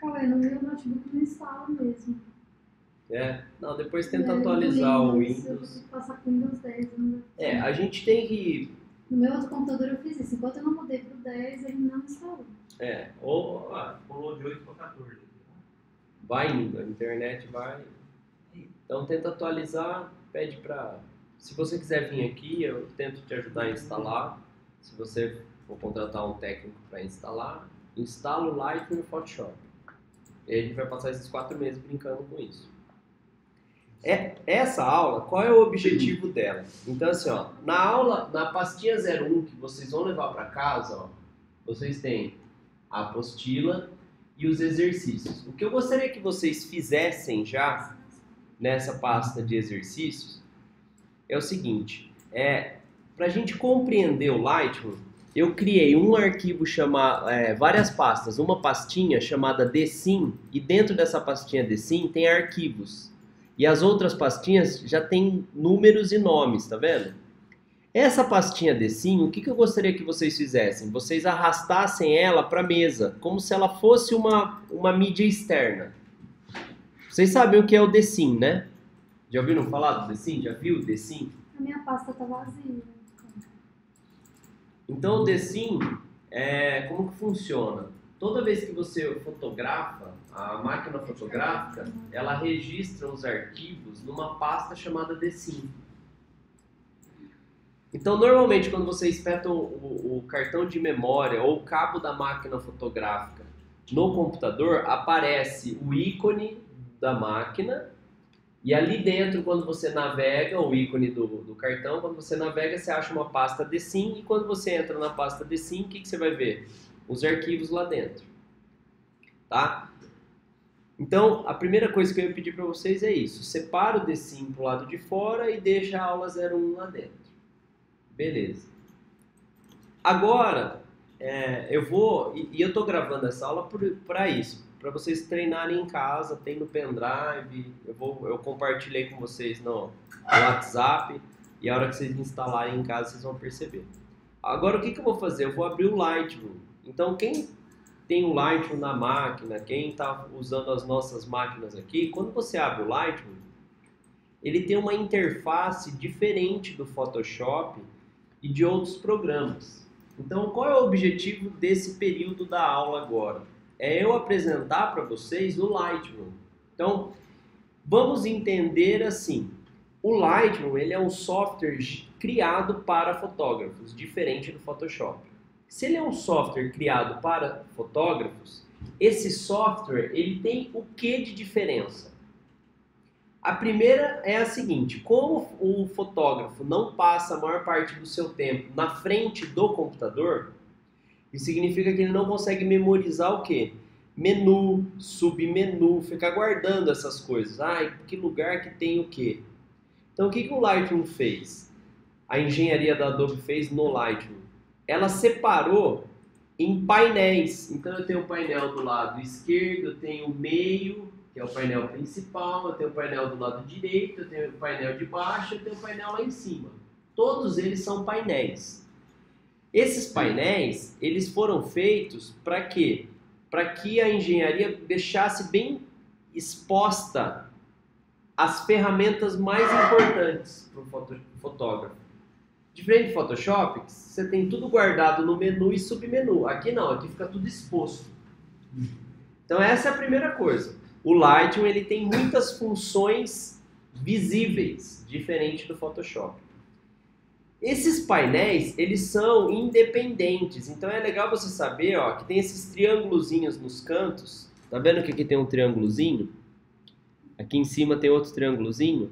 Cauê, no meu notebook não instala mesmo. Não, depois E tenta aí, do atualizar o Windows, eu vou ter Windows. que passar com o Windows 10 ainda. A gente tem que. No meu outro computador eu fiz isso. Enquanto eu não mudei pro 10, ele não instalou. Ou Pulou de 8 para 14. vai indo, a internet vai. Então tenta atualizar, pede para. Se você quiser vir aqui, eu tento te ajudar a instalar. Se você for contratar um técnico para instalar, instala o Lightroom no Photoshop. E a gente vai passar esses 4 meses brincando com isso. Essa aula, qual é o objetivo dela? Então assim, ó, na aula, na pastinha 01 que vocês vão levar para casa, ó, vocês têm a apostila e os exercícios. O que eu gostaria que vocês fizessem já nessa pasta de exercícios é o seguinte, para a gente compreender o Lightroom, eu criei um arquivo chamado, várias pastas, uma pastinha chamada DSIM, e dentro dessa pastinha DSIM tem arquivos. E as outras pastinhas já tem números e nomes, tá vendo? Essa pastinha DSIM, o que eu gostaria que vocês fizessem? Vocês arrastassem ela para a mesa, como se ela fosse uma mídia externa. Vocês sabem o que é o DSIM, né? Já ouviram falar do DSIM? Já viu o DSIM? A minha pasta tá vazia. Então o DSIM, como que funciona? Toda vez que você fotografa, a máquina fotográfica, ela registra os arquivos numa pasta chamada DSIM. Então, normalmente, quando você espeta o cartão de memória ou o cabo da máquina fotográfica no computador, aparece o ícone da máquina e ali dentro, quando você navega, o ícone do cartão, quando você navega, você acha uma pasta DSIM e quando você entra na pasta DSIM, o que você vai ver? Os arquivos lá dentro. Tá? Então, a primeira coisa que eu ia pedir para vocês é isso. Separa o DSIM para o lado de fora e deixa a aula 01 lá dentro. Beleza. Agora, eu vou... E eu estou gravando essa aula para isso. Para vocês treinarem em casa, tem no pendrive. Eu compartilhei com vocês no WhatsApp. E a hora que vocês instalarem em casa, vocês vão perceber. Agora, o que eu vou fazer? Eu vou abrir o Lightroom. Então, quem tem o Lightroom na máquina, quem está usando as nossas máquinas aqui, quando você abre o Lightroom, ele tem uma interface diferente do Photoshop e de outros programas. Então, qual é o objetivo desse período da aula agora? É eu apresentar para vocês o Lightroom. Então, vamos entender assim. O Lightroom ele é um software criado para fotógrafos, diferente do Photoshop. Se ele é um software criado para fotógrafos, esse software ele tem o que de diferença? A primeira é a seguinte, como o fotógrafo não passa a maior parte do seu tempo na frente do computador, isso significa que ele não consegue memorizar o quê? Menu, submenu, ficar guardando essas coisas. Que lugar que tem o quê? Então o que o Lightroom fez? A engenharia da Adobe fez no Lightroom. Ela separou em painéis. Então eu tenho o painel do lado esquerdo, eu tenho o meio, que é o painel principal, eu tenho o painel do lado direito, eu tenho o painel de baixo, eu tenho o painel lá em cima. Todos eles são painéis. Esses painéis, eles foram feitos para quê? Para que a engenharia deixasse bem exposta as ferramentas mais importantes para o fotógrafo. Diferente do Photoshop, você tem tudo guardado no menu e submenu. Aqui não, aqui fica tudo exposto. Então essa é a primeira coisa. O Lightroom ele tem muitas funções visíveis, diferente do Photoshop. Esses painéis, eles são independentes. Então é legal você saber que tem esses triângulozinhos nos cantos. Tá vendo que aqui tem um triângulozinho? Aqui em cima tem outro triângulozinho.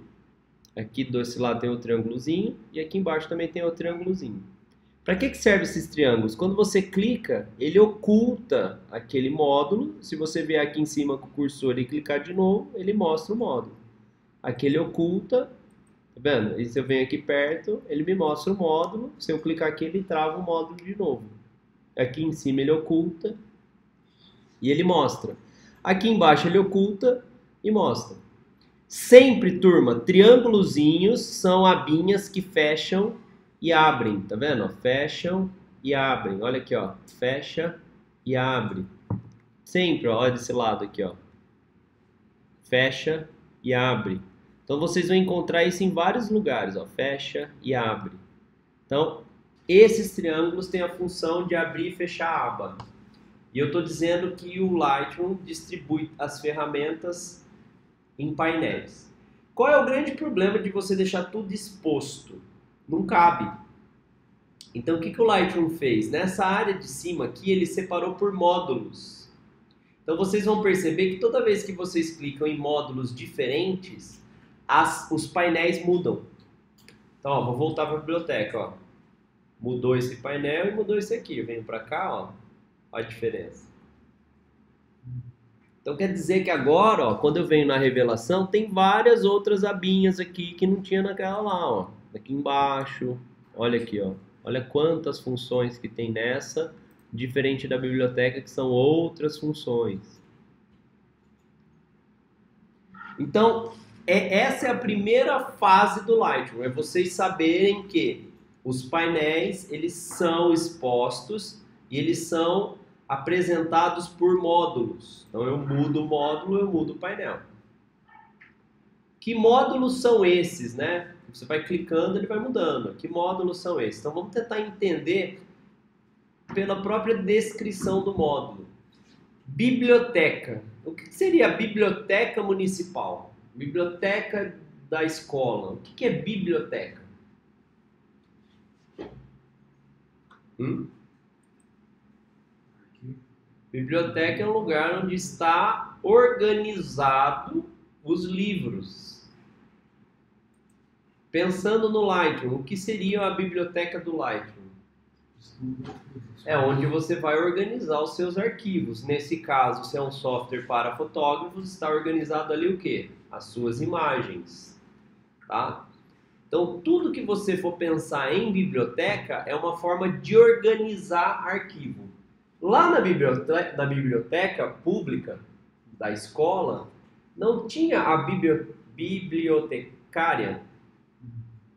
Aqui desse lado tem outro triângulozinho e aqui embaixo também tem outro triângulozinho. Para que servem esses triângulos? Quando você clica, ele oculta aquele módulo. Se você vier aqui em cima com o cursor e clicar de novo, ele mostra o módulo. Aqui ele oculta, tá vendo? E se eu venho aqui perto, ele me mostra o módulo. Se eu clicar aqui, ele trava o módulo de novo. Aqui em cima ele oculta e ele mostra. Aqui embaixo ele oculta e mostra. Sempre, turma, triângulozinhos são abinhas que fecham e abrem, tá vendo? Fecham e abrem. Olha aqui, ó, fecha e abre. Sempre, ó, desse lado aqui, ó. Fecha e abre. Então vocês vão encontrar isso em vários lugares, ó. Fecha e abre. Então, esses triângulos têm a função de abrir e fechar a aba. E eu estou dizendo que o Lightroom distribui as ferramentas em painéis. Qual é o grande problema de você deixar tudo exposto? Não cabe. Então, o que o Lightroom fez? Nessa área de cima aqui, ele separou por módulos. Então, vocês vão perceber que toda vez que vocês clicam em módulos diferentes, os painéis mudam. Então, ó, vou voltar para a biblioteca. Ó. Mudou esse painel e mudou esse aqui. Eu venho para cá, ó, a diferença. Então, quer dizer que agora, ó, quando eu venho na revelação, tem várias outras abinhas aqui que não tinha naquela lá. Ó. Aqui embaixo, olha aqui, ó. Olha quantas funções que tem nessa, diferente da biblioteca, que são outras funções. Então, essa é a primeira fase do Lightroom, é vocês saberem que os painéis, eles são expostos e eles são apresentados por módulos. Então, eu mudo o módulo, eu mudo o painel. Que módulos são esses, né? Você vai clicando, ele vai mudando. Que módulos são esses? Então, vamos tentar entender pela própria descrição do módulo. Biblioteca. O que seria a biblioteca municipal? Biblioteca da escola. O que é biblioteca? Biblioteca é um lugar onde está organizado os livros. Pensando no Lightroom, o que seria a biblioteca do Lightroom? É onde você vai organizar os seus arquivos. Nesse caso, se é um software para fotógrafos, está organizado ali o quê? As suas imagens. Tá? Então, tudo que você for pensar em biblioteca é uma forma de organizar arquivo. Lá na biblioteca pública da escola, não tinha a bibliotecária.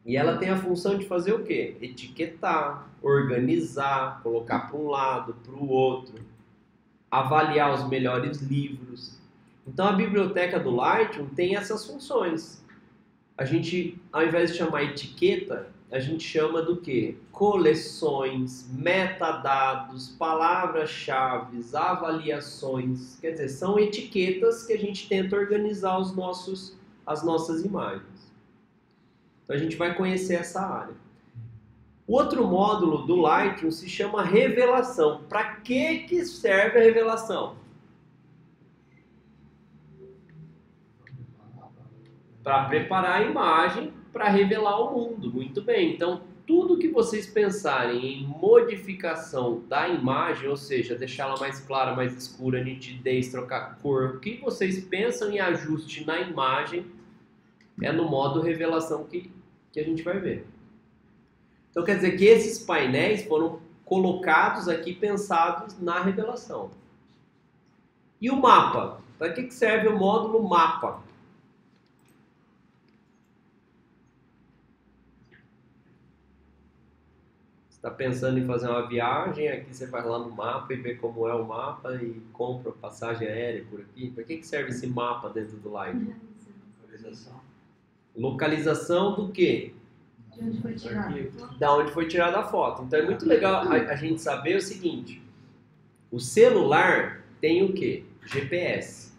E ela tem a função de fazer o quê? Etiquetar, organizar, colocar para um lado, para o outro, avaliar os melhores livros. Então a biblioteca do Lightroom tem essas funções. A gente, ao invés de chamar etiqueta, a gente chama do quê? Coleções, metadados, palavras-chave, avaliações. Quer dizer, são etiquetas que a gente tenta organizar as nossas imagens. Então a gente vai conhecer essa área. O outro módulo do Lightroom se chama revelação. Para que serve a revelação? Para preparar a imagem para revelar o mundo. Muito bem. Então, tudo que vocês pensarem em modificação da imagem, ou seja, deixá-la mais clara, mais escura, nitidez, trocar cor, o que vocês pensam em ajuste na imagem é no modo revelação que a gente vai ver. Então, quer dizer que esses painéis foram colocados aqui, pensados na revelação. E o mapa? Para que serve o módulo mapa? Você está pensando em fazer uma viagem, aqui você vai lá no mapa e vê como é o mapa e compra passagem aérea por aqui. Para que serve esse mapa dentro do Lightroom? Localização do quê? De onde foi tirado? Da onde foi tirada a foto. Então é muito legal a gente saber o seguinte: o celular tem o quê? GPS.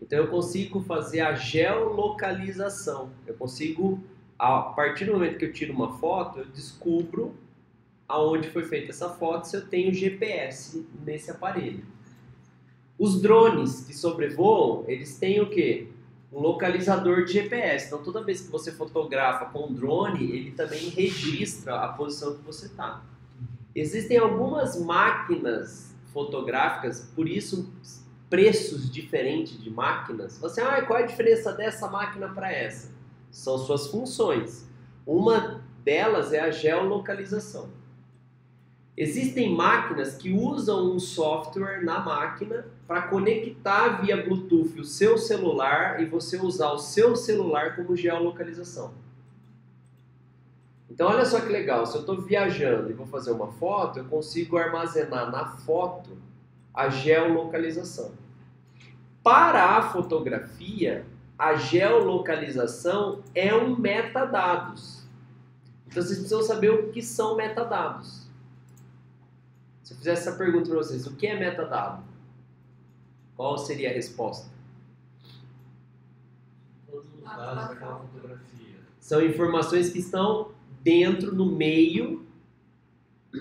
Então eu consigo fazer a geolocalização. Eu consigo, a partir do momento que eu tiro uma foto, eu descubro aonde foi feita essa foto se eu tenho GPS nesse aparelho. Os drones que sobrevoam, eles têm o quê? Um localizador de GPS. Então, toda vez que você fotografa com um drone, ele também registra a posição que você está. Existem algumas máquinas fotográficas, por isso preços diferentes de máquinas. Você, qual é a diferença dessa máquina para essa? São suas funções. Uma delas é a geolocalização. Existem máquinas que usam um software na máquina para conectar via Bluetooth o seu celular e você usar o seu celular como geolocalização. Então olha só que legal, se eu estou viajando e vou fazer uma foto, eu consigo armazenar na foto a geolocalização. Para a fotografia, a geolocalização é um metadados. Então vocês precisam saber o que são metadados. Se eu fizesse essa pergunta para vocês, o que é metadado? Qual seria a resposta? Todos os dados daquela fotografia. São informações que estão dentro, no meio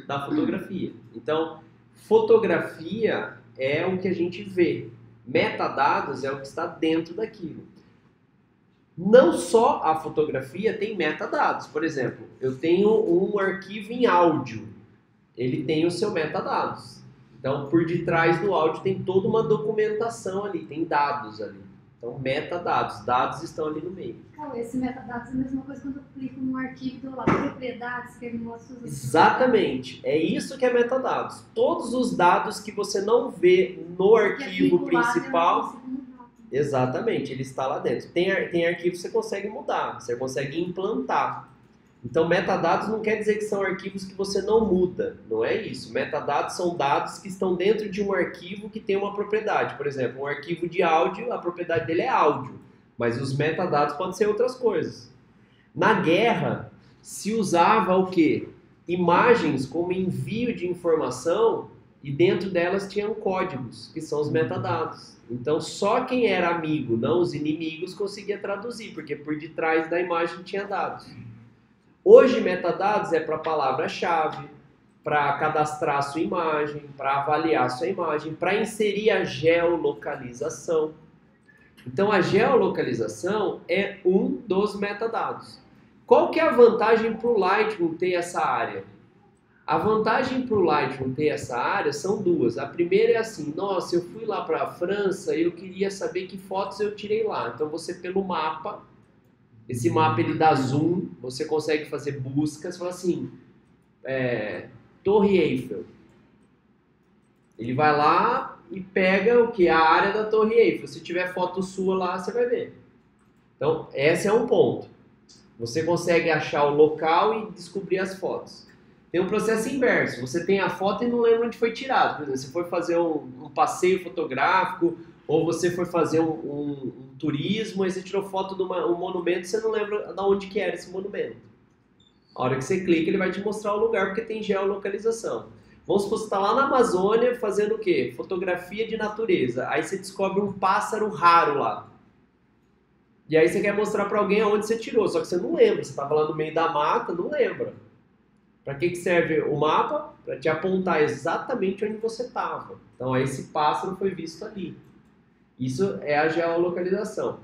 da fotografia. Então, fotografia é o que a gente vê. Metadados é o que está dentro daquilo. Não só a fotografia tem metadados. Por exemplo, eu tenho um arquivo em áudio. Ele tem o seu metadados. Então, por detrás do áudio tem toda uma documentação ali, tem dados ali. Então, metadados, dados estão ali no meio. Esse metadados é a mesma coisa quando eu clico num arquivo do lado, propriedades, que ele mostra os... Exatamente, é isso que é metadados. Todos os dados que você não vê no arquivo principal, exatamente, ele está lá dentro. Tem arquivos que você consegue mudar, você consegue implantar. Então, metadados não quer dizer que são arquivos que você não muda, não é isso. Metadados são dados que estão dentro de um arquivo que tem uma propriedade. Por exemplo, um arquivo de áudio, a propriedade dele é áudio, mas os metadados podem ser outras coisas. Na guerra, se usava o quê? Imagens como envio de informação e dentro delas tinham códigos, que são os metadados. Então, só quem era amigo, não os inimigos, conseguia traduzir, porque por detrás da imagem tinha dados. Hoje, metadados é para palavra-chave, para cadastrar a sua imagem, para avaliar a sua imagem, para inserir a geolocalização. Então, a geolocalização é um dos metadados. Qual que é a vantagem para o Lightroom ter essa área? A vantagem para o Lightroom ter essa área são duas. A primeira é assim, nossa, eu fui lá para a França e eu queria saber que fotos eu tirei lá. Então, você pelo mapa... Esse mapa ele dá zoom, você consegue fazer buscas, fala assim, Torre Eiffel. Ele vai lá e pega o que? A área da Torre Eiffel. Se tiver foto sua lá, você vai ver. Então, esse é um ponto. Você consegue achar o local e descobrir as fotos. Tem um processo inverso. Você tem a foto e não lembra onde foi tirado. Por exemplo, você foi fazer um passeio fotográfico, ou você foi fazer um turismo, aí você tirou foto de um monumento e você não lembra de onde que era esse monumento. A hora que você clica, ele vai te mostrar o lugar, porque tem geolocalização. Vamos supor que você está lá na Amazônia fazendo o quê? Fotografia de natureza. Aí você descobre um pássaro raro lá. E aí você quer mostrar para alguém aonde você tirou, só que você não lembra. Você estava lá no meio da mata, não lembra. Para que serve o mapa? Para te apontar exatamente onde você estava. Então, aí esse pássaro foi visto ali. Isso é a geolocalização.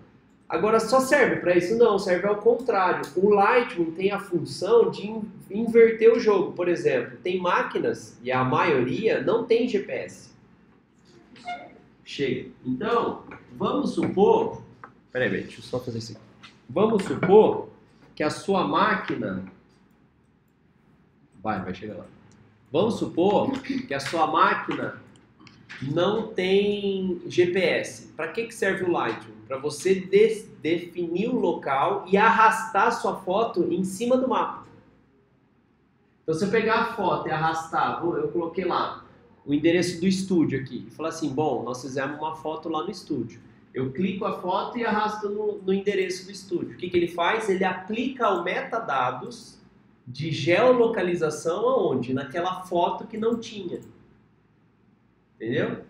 Agora, só serve para isso? Não, serve ao contrário. O Lightroom tem a função de inverter o jogo. Por exemplo, tem máquinas, e a maioria não tem GPS. Chega. Então, vamos supor... Peraí, deixa eu só fazer isso aqui. Vamos supor que a sua máquina... Vai chegar lá. Vamos supor que a sua máquina não tem GPS. Para que serve o Lightroom? Para você definir o local e arrastar a sua foto em cima do mapa. Então, se eu pegar a foto e arrastar, eu coloquei lá o endereço do estúdio aqui, e falar assim, bom, nós fizemos uma foto lá no estúdio. Eu clico a foto e arrasto no endereço do estúdio. O que ele faz? Ele aplica o metadados de geolocalização aonde? Naquela foto que não tinha. Entendeu?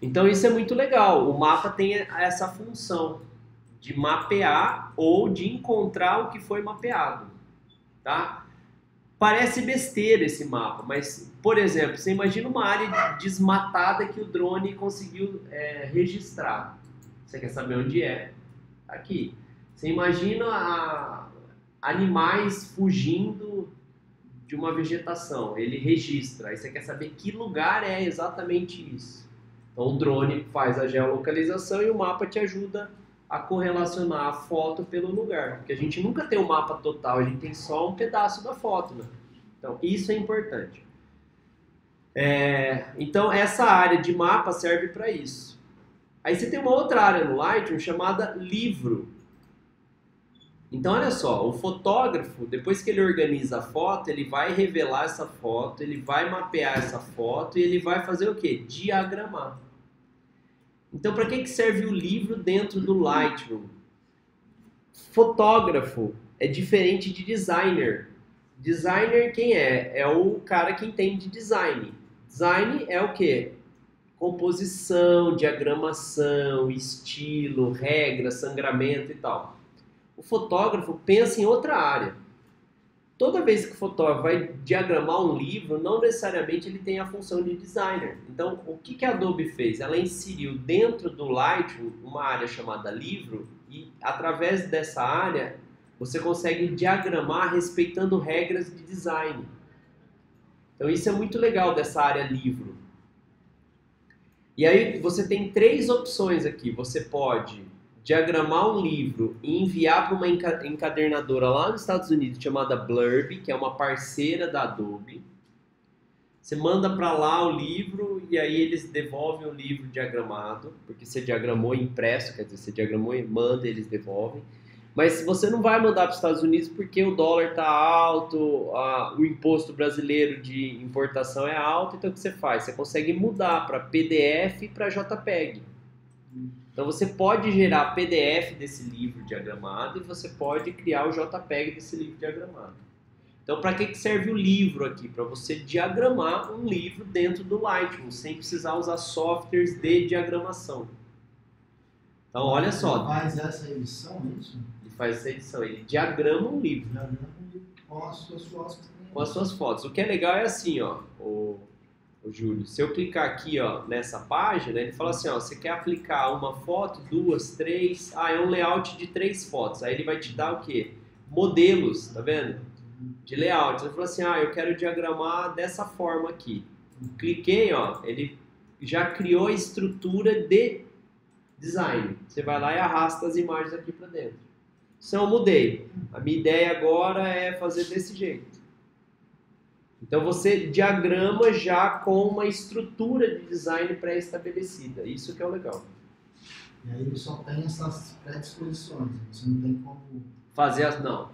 Então isso é muito legal. O mapa tem essa função de mapear ou de encontrar o que foi mapeado. Tá? Parece besteira esse mapa, mas, por exemplo, você imagina uma área desmatada que o drone conseguiu registrar. Você quer saber onde é? Aqui. Você imagina animais fugindo de uma vegetação, ele registra, aí você quer saber que lugar é exatamente isso. Então o drone faz a geolocalização e o mapa te ajuda a correlacionar a foto pelo lugar, porque a gente nunca tem um mapa total, a gente tem só um pedaço da foto, né? Então isso é importante. Então essa área de mapa serve para isso. Aí você tem uma outra área no Lightroom chamada livro. Então, olha só, o fotógrafo, depois que ele organiza a foto, ele vai revelar essa foto, ele vai mapear essa foto e ele vai fazer o quê? Diagramar. Então, para que serve o livro dentro do Lightroom? Fotógrafo é diferente de designer. Designer quem é? É o cara que entende design. Design é o quê? Composição, diagramação, estilo, regra, sangramento e tal. O fotógrafo pensa em outra área. Toda vez que o fotógrafo vai diagramar um livro, não necessariamente ele tem a função de designer. Então, o que a Adobe fez? Ela inseriu dentro do Lightroom uma área chamada livro e, através dessa área, você consegue diagramar respeitando regras de design. Então, isso é muito legal dessa área livro. E aí, você tem 3 opções aqui. Você pode diagramar um livro e enviar para uma encadernadora lá nos Estados Unidos chamada Blurb, que é uma parceira da Adobe. Você manda para lá o livro e aí eles devolvem o livro diagramado, porque você diagramou impresso, quer dizer, você diagramou e manda, eles devolvem. Mas você não vai mandar para os Estados Unidos porque o dólar está alto, o imposto brasileiro de importação é alto, então o que você faz? Você consegue mudar para PDF e para JPEG. Então você pode gerar PDF desse livro diagramado e você pode criar o JPEG desse livro diagramado. Então para que serve o livro aqui? Para você diagramar um livro dentro do Lightroom, sem precisar usar softwares de diagramação. Então olha só. Ele faz essa edição, é isso? Ele faz essa edição, ele diagrama um livro. Com as suas fotos. Com as suas fotos. O que é legal é assim, ó, o Júlio, se eu clicar aqui, ó, nessa página, ele fala assim, ó, você quer aplicar uma foto, 2, 3, é um layout de 3 fotos. Aí ele vai te dar o quê? Modelos, tá vendo? De layout. Ele fala assim, eu quero diagramar dessa forma aqui. Cliquei, ó, ele já criou a estrutura de design. Você vai lá e arrasta as imagens aqui para dentro. Então eu mudei. A minha ideia agora é fazer desse jeito. Então você diagrama já com uma estrutura de design pré-estabelecida. Isso que é o legal. E aí ele só tem essas predisposições. Você não tem como fazer as... Não.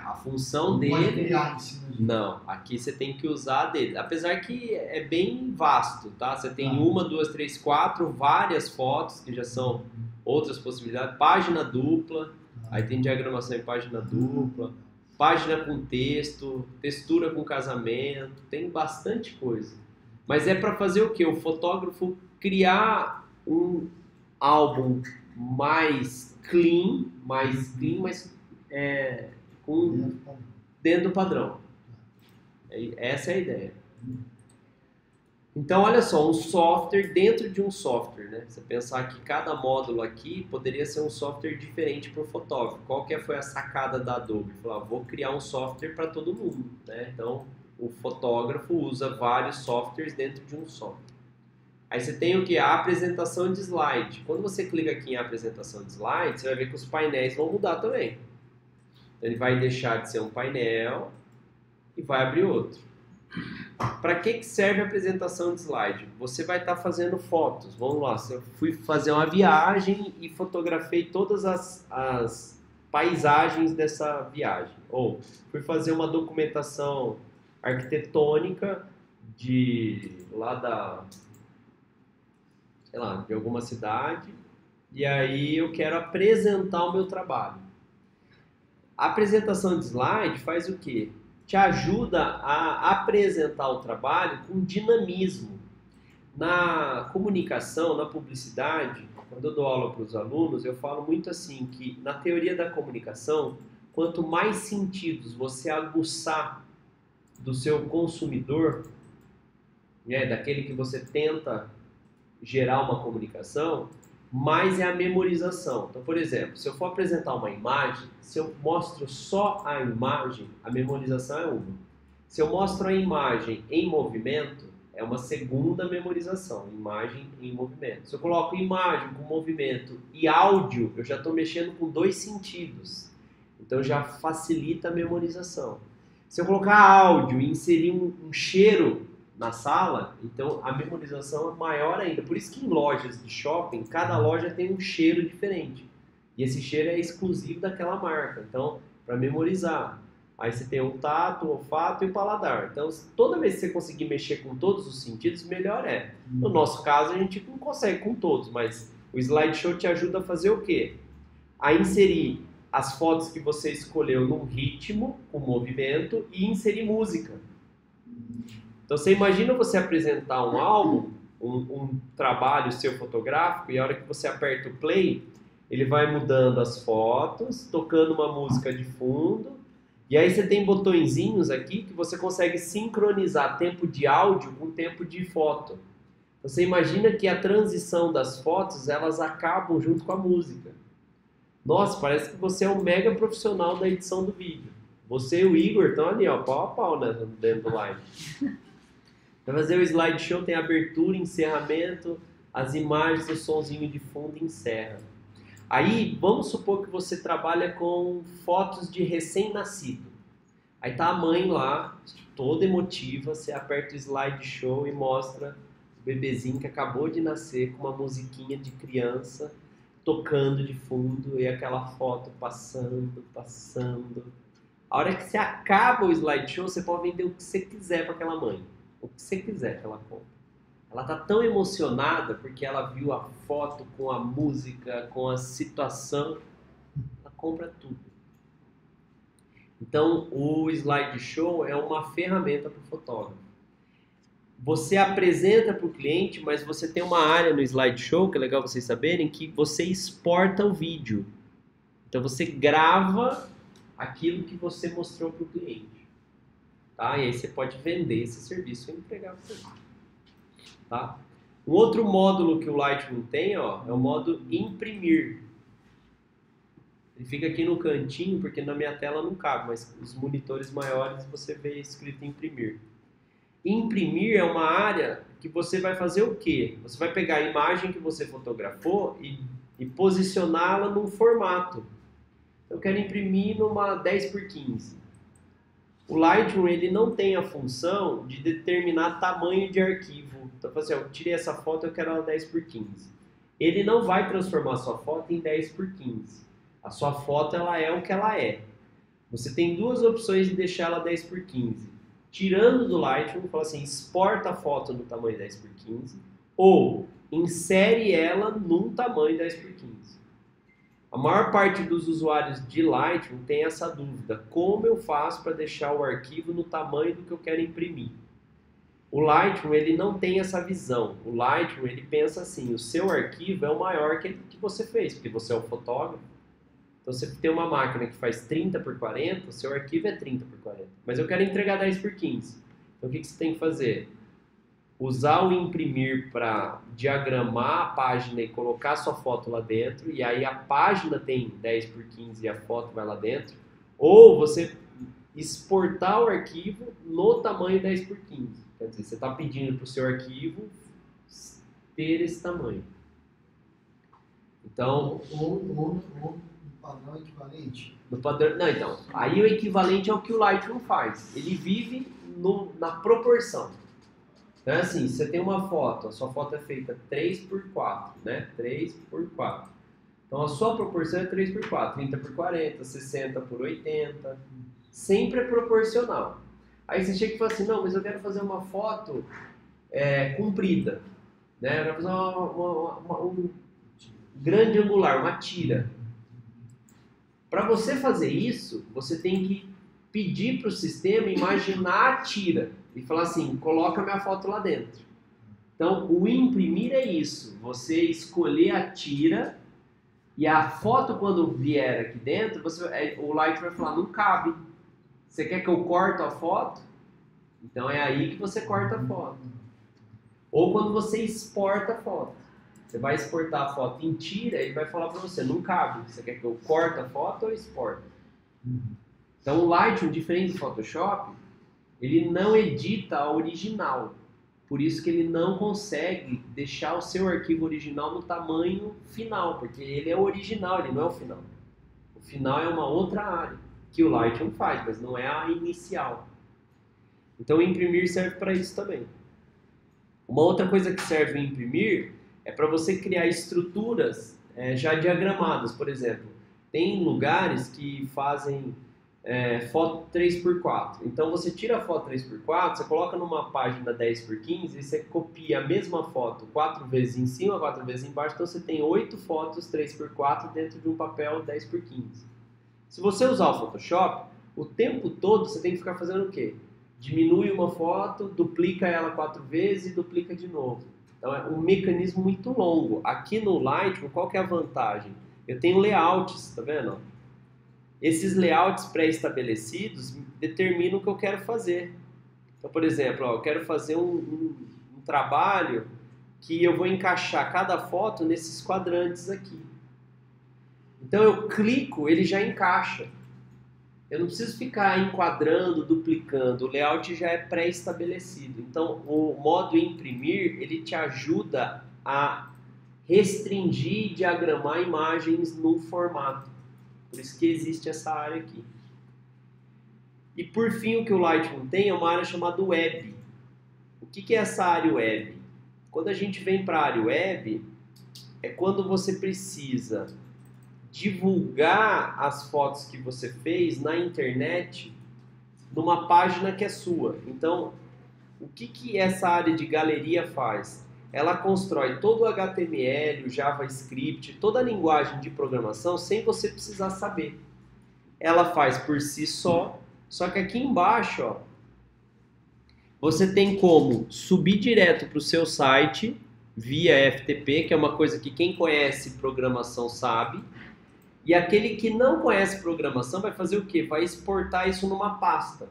A função dele... Pode criar em cima disso. Não. Aqui você tem que usar dele. Apesar que é bem vasto, tá? Você tem 1, 2, 3, 4, várias fotos, que já são outras possibilidades. Página dupla. Aí tem diagramação em página dupla. Página com texto, textura com casamento, tem bastante coisa. Mas é para fazer o quê? O fotógrafo criar um álbum mais clean, mas com dentro do padrão. Essa é a ideia. Então, olha só, um software dentro de um software, né? Você pensar que cada módulo aqui poderia ser um software diferente para o fotógrafo. Qual que foi a sacada da Adobe? Falar, vou criar um software para todo mundo, né? Então, o fotógrafo usa vários softwares dentro de um só. Aí você tem o que? A apresentação de slide. Quando você clica aqui em apresentação de slide, você vai ver que os painéis vão mudar também. Ele vai deixar de ser um painel e vai abrir outro. Para que serve a apresentação de slide? Você vai estar fazendo fotos. Vamos lá, eu fui fazer uma viagem e fotografei todas as paisagens dessa viagem. Ou fui fazer uma documentação arquitetônica de alguma cidade, e aí eu quero apresentar o meu trabalho. A apresentação de slide faz o quê? Te ajuda a apresentar o trabalho com dinamismo. Na comunicação, na publicidade, quando eu dou aula para os alunos, eu falo muito assim, que na teoria da comunicação, quanto mais sentidos você aguçar do seu consumidor, né, daquele que você tenta gerar uma comunicação, mais é a memorização. Então, por exemplo, se eu for apresentar uma imagem, se eu mostro só a imagem, a memorização é uma. Se eu mostro a imagem em movimento, é uma segunda memorização, imagem em movimento. Se eu coloco imagem com movimento e áudio, eu já estou mexendo com 2 sentidos. Então já facilita a memorização. Se eu colocar áudio e inserir um cheiro na sala, então a memorização é maior ainda. Por isso que em lojas de shopping, cada loja tem um cheiro diferente. E esse cheiro é exclusivo daquela marca, então, para memorizar. Aí você tem o tato, o olfato e o paladar. Então, toda vez que você conseguir mexer com todos os sentidos, melhor é. No nosso caso, a gente não consegue com todos, mas o slideshow te ajuda a fazer o quê? A inserir as fotos que você escolheu num ritmo, com movimento, e inserir música. Então, você imagina você apresentar um álbum, um trabalho seu fotográfico, e a hora que você aperta o play, ele vai mudando as fotos, tocando uma música de fundo, e aí você tem botõezinhos aqui que você consegue sincronizar tempo de áudio com tempo de foto. Você imagina que a transição das fotos, elas acabam junto com a música. Nossa, parece que você é um mega profissional da edição do vídeo. Você e o Igor estão ali, ó, pau a pau, né, dentro do live. Para fazer o slideshow tem abertura, encerramento, as imagens, o sonzinho de fundo e encerra. Aí, vamos supor que você trabalha com fotos de recém-nascido. Aí tá a mãe lá, toda emotiva, você aperta o slideshow e mostra o bebezinho que acabou de nascer com uma musiquinha de criança tocando de fundo e aquela foto passando. A hora que você acaba o slideshow, você pode vender o que você quiser para aquela mãe. O que você quiser que ela compre. Ela tá tão emocionada porque ela viu a foto com a música, com a situação, ela compra tudo. Então, o slideshow é uma ferramenta para o fotógrafo. Você apresenta para o cliente, mas você tem uma área no slideshow, que é legal vocês saberem, que você exporta o vídeo. Então, você grava aquilo que você mostrou para o cliente. Tá? E aí você pode vender esse serviço e entregar para você. Tá? Um outro módulo que o Lightroom tem, ó, é o modo imprimir. Ele fica aqui no cantinho, porque na minha tela não cabe, mas os monitores maiores você vê escrito imprimir. Imprimir é uma área que você vai fazer o quê? Você vai pegar a imagem que você fotografou e posicioná-la num formato. Eu quero imprimir numa 10x15. O Lightroom ele não tem a função de determinar tamanho de arquivo. Então, assim, eu tirei essa foto, eu quero ela 10x15. Ele não vai transformar a sua foto em 10x15. A sua foto ela é o que ela é. Você tem duas opções de deixar ela 10x15. Tirando do Lightroom, fala assim, exporta a foto no tamanho 10x15 ou insere ela num tamanho 10x15. A maior parte dos usuários de Lightroom tem essa dúvida. Como eu faço para deixar o arquivo no tamanho do que eu quero imprimir? O Lightroom ele não tem essa visão. O Lightroom ele pensa assim, o seu arquivo é o maior que você fez, porque você é o fotógrafo. Então você tem uma máquina que faz 30x40, o seu arquivo é 30x40. Mas eu quero entregar 10x15. Então o que você tem que fazer? Usar o imprimir para diagramar a página e colocar a sua foto lá dentro, e aí a página tem 10x15 e a foto vai lá dentro, ou você exportar o arquivo no tamanho 10x15. Quer dizer, você está pedindo para o seu arquivo ter esse tamanho. Então, ou no padrão equivalente. No padrão, não, então, aí o equivalente é o que o Lightroom faz. Ele vive na proporção. Então é assim, você tem uma foto, a sua foto é feita 3x4, né? 3x4. Então a sua proporção é 3x4, 30x40, 60x80. Sempre é proporcional. Aí você chega e fala assim, não, mas eu quero fazer uma foto comprida. Né? Eu quero fazer um grande angular, uma tira. Para você fazer isso, você tem que pedir para o sistema imaginar a tira e falar assim, coloca minha foto lá dentro. Então, o imprimir é isso, você escolher a tira e a foto quando vier aqui dentro, o Lightroom vai falar, não cabe. Você quer que eu corte a foto? Então é aí que você corta a foto. Ou quando você exporta a foto. Você vai exportar a foto em tira, ele vai falar para você, não cabe. Você quer que eu corte a foto ou exporte? Então o Lightroom, diferente do Photoshop, ele não edita a original. Por isso que ele não consegue deixar o seu arquivo original no tamanho final, porque ele é o original, ele não é o final. O final é uma outra área, que o Lightroom faz, mas não é a inicial. Então o imprimir serve para isso também. Uma outra coisa que serve o imprimir é para você criar estruturas já diagramadas, por exemplo. Tem lugares que fazem foto 3x4. Então você tira a foto 3x4, você coloca numa página 10x15 e você copia a mesma foto 4 vezes em cima, 4 vezes embaixo. Então você tem 8 fotos 3x4 dentro de um papel 10x15. Se você usar o Photoshop, o tempo todo você tem que ficar fazendo o quê? Diminui uma foto, duplica ela 4 vezes e duplica de novo. Então é um mecanismo muito longo. Aqui no Lightroom, qual que é a vantagem? Eu tenho layouts, tá vendo? Esses layouts pré-estabelecidos determinam o que eu quero fazer. Então, por exemplo, eu quero fazer um trabalho que eu vou encaixar cada foto nesses quadrantes aqui. Então eu clico, ele já encaixa. Eu não preciso ficar enquadrando, duplicando. O layout já é pré-estabelecido. Então o modo imprimir, ele te ajuda a restringir e diagramar imagens num formato. Por isso que existe essa área aqui. E por fim, o que o Lightroom tem é uma área chamada Web. O que é essa área Web? Quando a gente vem para a área Web, é quando você precisa divulgar as fotos que você fez na internet numa página que é sua. Então, o que essa área de galeria faz? Ela constrói todo o HTML, o JavaScript, toda a linguagem de programação sem você precisar saber. Ela faz por si só que aqui embaixo, ó, você tem como subir direto para o seu site via FTP, que é uma coisa que quem conhece programação sabe, e aquele que não conhece programação vai fazer o quê? Vai exportar isso numa pasta.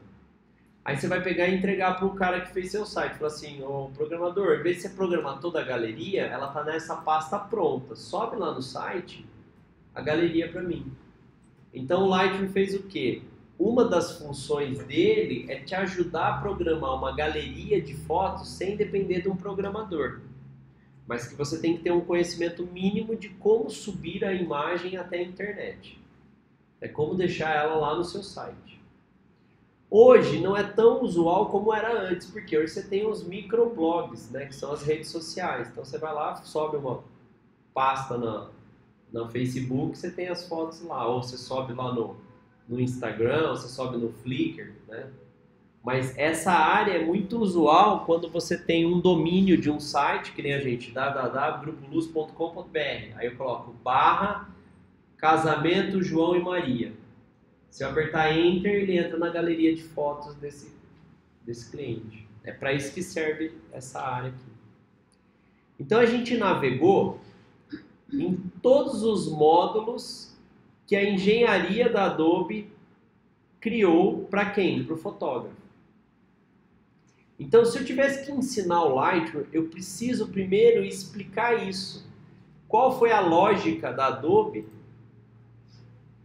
Aí você vai pegar e entregar para o cara que fez seu site. Fala assim, ô programador, em vez de você programar toda a galeria, ela está nessa pasta pronta. Sobe lá no site a galeria para mim. Então o Lightroom fez o quê? Uma das funções dele é te ajudar a programar uma galeria de fotos sem depender de um programador. Mas que você tem que ter um conhecimento mínimo de como subir a imagem até a internet. É como deixar ela lá no seu site. Hoje não é tão usual como era antes, porque hoje você tem os microblogs, né, que são as redes sociais. Então você vai lá, sobe uma pasta no Facebook, você tem as fotos lá. Ou você sobe lá no Instagram, ou você sobe no Flickr, né? Mas essa área é muito usual quando você tem um domínio de um site, que nem a gente, www.grupoluz.com.br. Aí eu coloco /casamento João e Maria. Se eu apertar Enter, ele entra na galeria de fotos desse cliente. É para isso que serve essa área aqui. Então a gente navegou em todos os módulos que a engenharia da Adobe criou para quem? Para o fotógrafo. Então, se eu tivesse que ensinar o Lightroom, eu preciso primeiro explicar isso. Qual foi a lógica da Adobe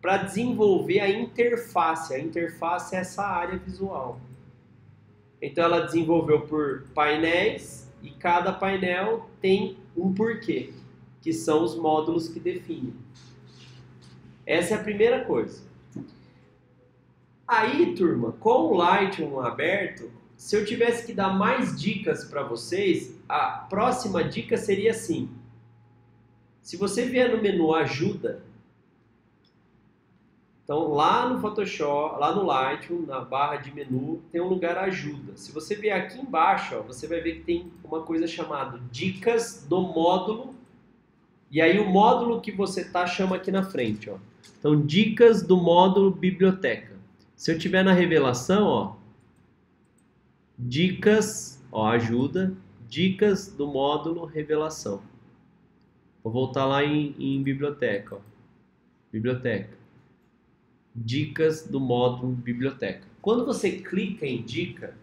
para desenvolver a interface? A interface é essa área visual. Então, ela desenvolveu por painéis e cada painel tem um porquê, que são os módulos que definem. Essa é a primeira coisa. Aí, turma, com o Lightroom aberto, se eu tivesse que dar mais dicas para vocês, a próxima dica seria assim. Se você vier no menu Ajuda, então lá no Photoshop, lá no Lightroom, na barra de menu, tem um lugar Ajuda. Se você vier aqui embaixo, ó, você vai ver que tem uma coisa chamada Dicas do Módulo. E aí o módulo que você tá chama aqui na frente, ó. Então, Dicas do Módulo Biblioteca. Se eu tiver na revelação, ó, Dicas, ó, Ajuda, Dicas do Módulo Revelação. Vou voltar lá em Biblioteca, ó. Biblioteca. Dicas do módulo Biblioteca. Quando você clica em Dica,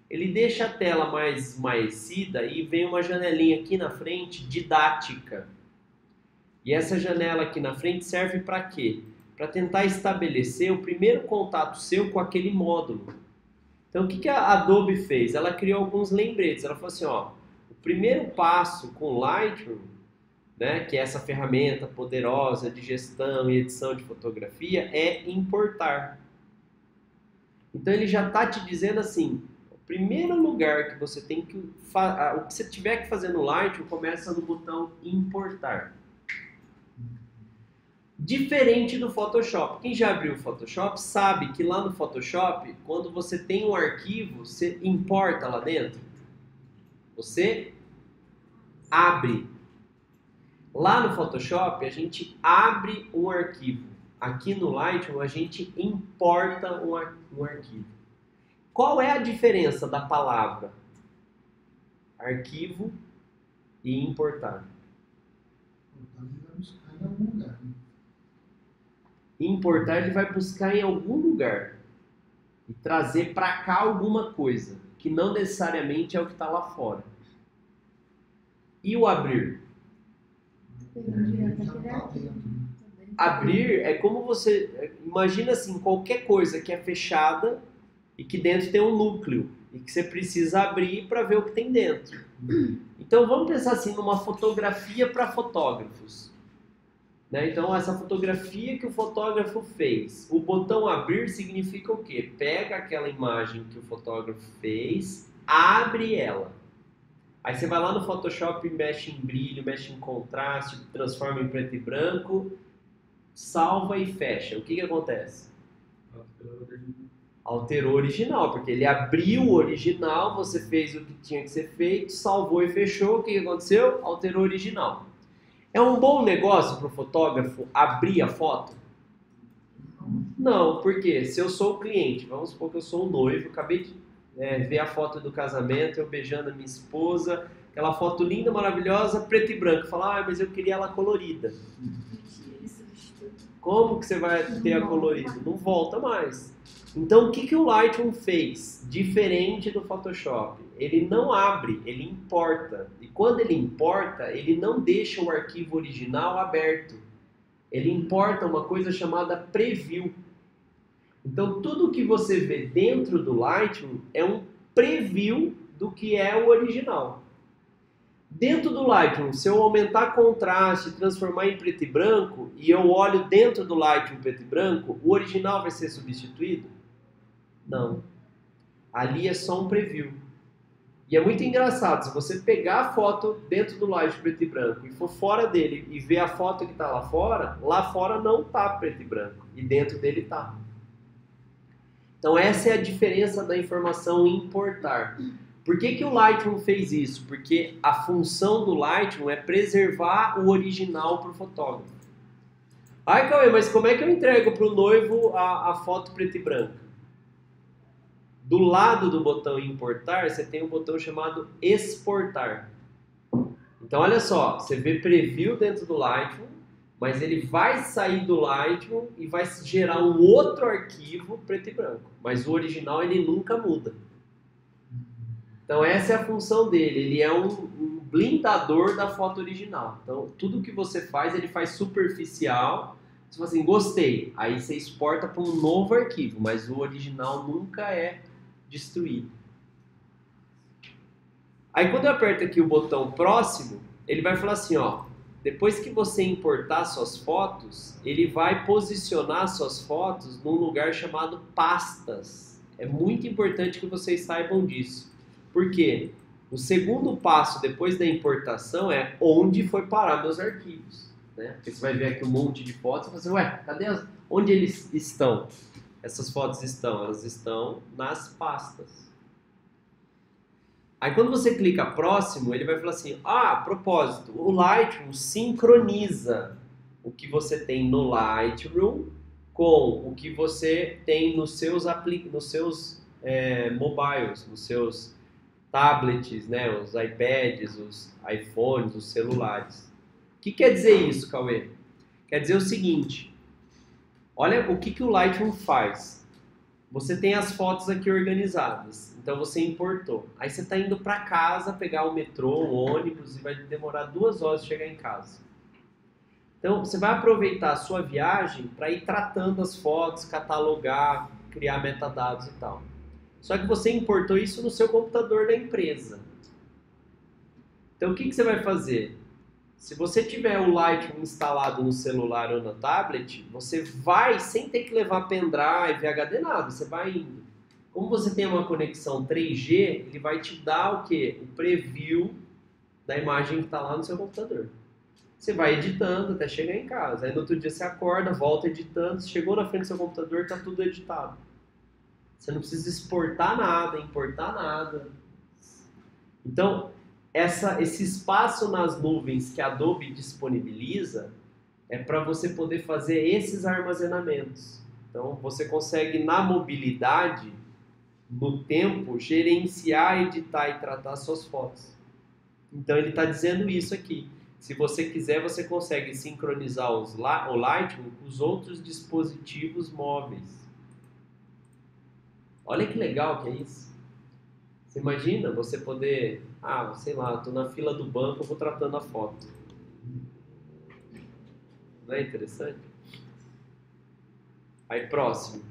ele deixa a tela mais esmaecida e vem uma janelinha aqui na frente, Didática. E essa janela aqui na frente serve para quê? Para tentar estabelecer o primeiro contato seu com aquele módulo. Então, o que a Adobe fez? Ela criou alguns lembretes. Ela falou assim, ó, o primeiro passo com o Lightroom, né, que é essa ferramenta poderosa de gestão e edição de fotografia, é importar. Então, ele já está te dizendo assim, o primeiro lugar que você tem que... o que você tiver que fazer no Lightroom, começa no botão importar. Diferente do Photoshop. Quem já abriu o Photoshop sabe que lá no Photoshop, quando você tem um arquivo, você importa lá dentro. Você abre. Lá no Photoshop, a gente abre um arquivo. Aqui no Lightroom, a gente importa um arquivo. Qual é a diferença da palavra arquivo e importar? Então, ele vai buscar em algum lugar. Né? Importar, ele vai buscar em algum lugar e trazer para cá alguma coisa, que não necessariamente é o que está lá fora. E o abrir? Pegando direto Já aquele tá arquivo. dentro. Né? Abrir é como você... Imagina assim, qualquer coisa que é fechada e que dentro tem um núcleo e que você precisa abrir para ver o que tem dentro. Então vamos pensar assim numa fotografia para fotógrafos. Né? Então essa fotografia que o fotógrafo fez, o botão abrir significa o quê? Pega aquela imagem que o fotógrafo fez, abre ela. Aí você vai lá no Photoshop, mexe em brilho, mexe em contraste, transforma em preto e branco, salva e fecha. O que acontece? Alterou o original, porque ele abriu o original, você fez o que tinha que ser feito, salvou e fechou. O que aconteceu? Alterou o original. É um bom negócio para o fotógrafo abrir a foto? Não, porque se eu sou o cliente, vamos supor que eu sou o noivo, acabei de ver a foto do casamento, eu beijando a minha esposa, aquela foto linda, maravilhosa, preto e branco. Falar, mas eu queria ela colorida. Como que você vai ter a colorida? Não volta mais. Então, o que o Lightroom fez? Diferente do Photoshop. Ele não abre, ele importa. E quando ele importa, ele não deixa o arquivo original aberto. Ele importa uma coisa chamada preview. Então, tudo que você vê dentro do Lightroom é um preview do que é o original. Dentro do Lightroom, se eu aumentar contraste, transformar em preto e branco, e eu olho dentro do Lightroom preto e branco, o original vai ser substituído? Não. Ali é só um preview. E é muito engraçado, se você pegar a foto dentro do Lightroom preto e branco e for fora dele e ver a foto que está lá fora não está preto e branco, e dentro dele está. Então essa é a diferença da informação importar. Por que o Lightroom fez isso? Porque a função do Lightroom é preservar o original para o fotógrafo. Ai, Cauê, mas como é que eu entrego para o noivo a foto preto e branca? Do lado do botão importar, você tem um botão chamado exportar. Então olha só, você vê preview dentro do Lightroom, mas ele vai sair do Lightroom e vai gerar um outro arquivo preto e branco. Mas o original ele nunca muda. Então essa é a função dele, ele é um blindador da foto original. Então tudo que você faz, ele faz superficial. Você fala assim, gostei, aí você exporta para um novo arquivo, mas o original nunca é destruído. Aí quando eu aperto aqui o botão próximo, ele vai falar assim, ó, depois que você importar suas fotos, ele vai posicionar suas fotos num lugar chamado pastas. É muito importante que vocês saibam disso. Por quê? O segundo passo depois da importação é onde foi parar meus arquivos. Né? Porque você vai ver aqui um monte de fotos e você vai dizer, ué, cadê onde eles estão? Essas fotos elas estão nas pastas. Aí quando você clica próximo, ele vai falar assim, a propósito, o Lightroom sincroniza o que você tem no Lightroom com o que você tem nos seus mobiles, nos seus tablets, né, os iPads, os iPhones, os celulares. O que quer dizer isso, Cauê? Quer dizer o seguinte, olha o que o Lightroom faz. Você tem as fotos aqui organizadas, então você importou. Aí você está indo para casa pegar o metrô, o ônibus e vai demorar 2 horas de chegar em casa. Então você vai aproveitar a sua viagem para ir tratando as fotos, catalogar, criar metadados e tal. Só que você importou isso no seu computador da empresa. Então o que você vai fazer? Se você tiver o Lightroom instalado no celular ou no tablet, você vai, sem ter que levar pendrive, HD, nada, você vai indo. Como você tem uma conexão 3G, ele vai te dar o quê? O preview da imagem que está lá no seu computador. Você vai editando até chegar em casa. Aí no outro dia você acorda, volta editando, chegou na frente do seu computador, tá tudo editado. Você não precisa exportar nada, importar nada. Então, esse espaço nas nuvens que a Adobe disponibiliza é para você poder fazer esses armazenamentos. Então, você consegue, na mobilidade, no tempo, gerenciar, editar e tratar suas fotos. Então, ele está dizendo isso aqui. Se você quiser, você consegue sincronizar o Lightroom com os outros dispositivos móveis. Olha que legal que é isso. Você imagina você poder... sei lá, estou na fila do banco, eu vou tratando a foto. Não é interessante? Aí, próximo.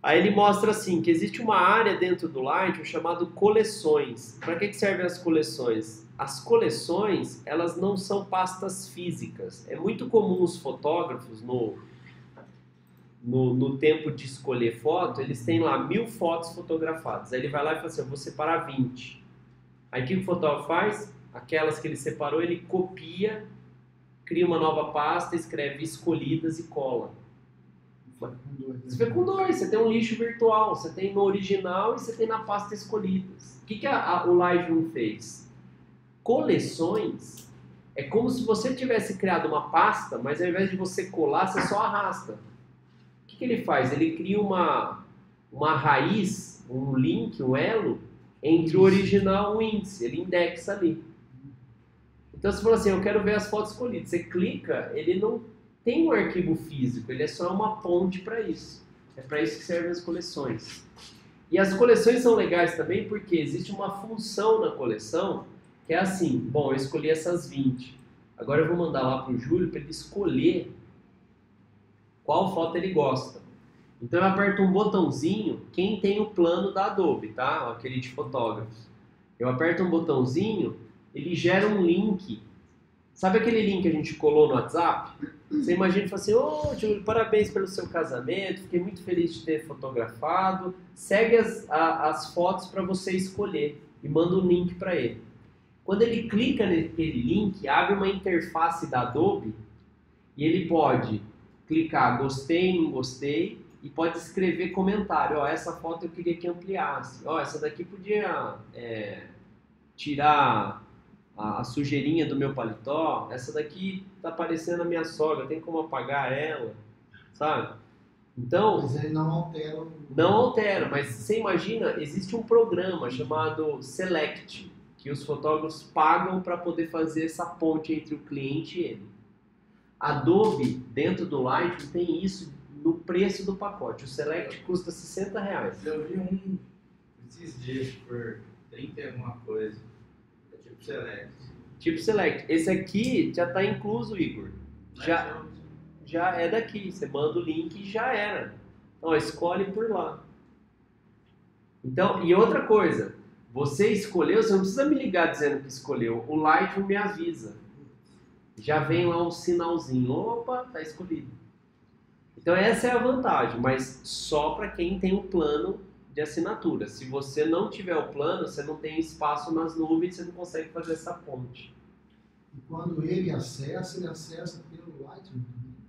Aí ele mostra assim, que existe uma área dentro do Lightroom chamada coleções. Para que servem as coleções? As coleções, elas não são pastas físicas. É muito comum os fotógrafos, no tempo de escolher foto, eles têm lá 1000 fotos fotografadas. Aí ele vai lá e fala assim, eu vou separar 20. Aí o que o fotógrafo faz? Aquelas que ele separou, ele copia, cria uma nova pasta, escreve escolhidas e cola. Você fica com dois, você tem um lixo virtual, você tem no original e você tem na pasta escolhidas. O que o Lightroom fez? Coleções é como se você tivesse criado uma pasta, mas ao invés de você colar, você só arrasta. O que ele faz? Ele cria uma raiz, um link, um elo, entre o original e o índice. Ele indexa ali. Então você fala assim, eu quero ver as fotos escolhidas. Você clica, ele não tem um arquivo físico, ele é só uma ponte para isso. É para isso que servem as coleções. E as coleções são legais também porque existe uma função na coleção que é assim, bom, eu escolhi essas 20. Agora eu vou mandar lá para o Júlio para ele escolher qual foto ele gosta. Então eu aperto um botãozinho, quem tem o plano da Adobe, tá? Aquele de fotógrafos. Eu aperto um botãozinho, ele gera um link. Sabe aquele link que a gente colou no WhatsApp? Você imagina e fala assim, Júlio, parabéns pelo seu casamento, fiquei muito feliz de ter fotografado. Segue as fotos para você escolher e manda um link para ele. Quando ele clica naquele link, abre uma interface da Adobe e ele pode clicar gostei, não gostei e pode escrever comentário. Essa foto eu queria que ampliasse. Essa daqui podia tirar a sujeirinha do meu paletó. Essa daqui tá parecendo a minha sogra, tem como apagar ela, sabe? Então, mas ele não altera Não altera, mas você imagina, existe um programa chamado Select, que os fotógrafos pagam para poder fazer essa ponte entre o cliente e ele. Adobe, dentro do Lightroom, tem isso no preço do pacote. O Select custa R$60. Eu vi um esses dias por 30 e alguma coisa. É tipo Select. Tipo Select. Esse aqui já está incluso, Igor. Já é daqui. Você manda o link e já era. Então, escolhe por lá. Então, e outra coisa. Você escolheu, você não precisa me ligar dizendo que escolheu. O Lightroom me avisa. Já vem lá um sinalzinho. Opa, tá escolhido. Então essa é a vantagem, mas só para quem tem um plano de assinatura. Se você não tiver o plano, você não tem espaço nas nuvens, você não consegue fazer essa ponte. E quando ele acessa pelo Lightroom.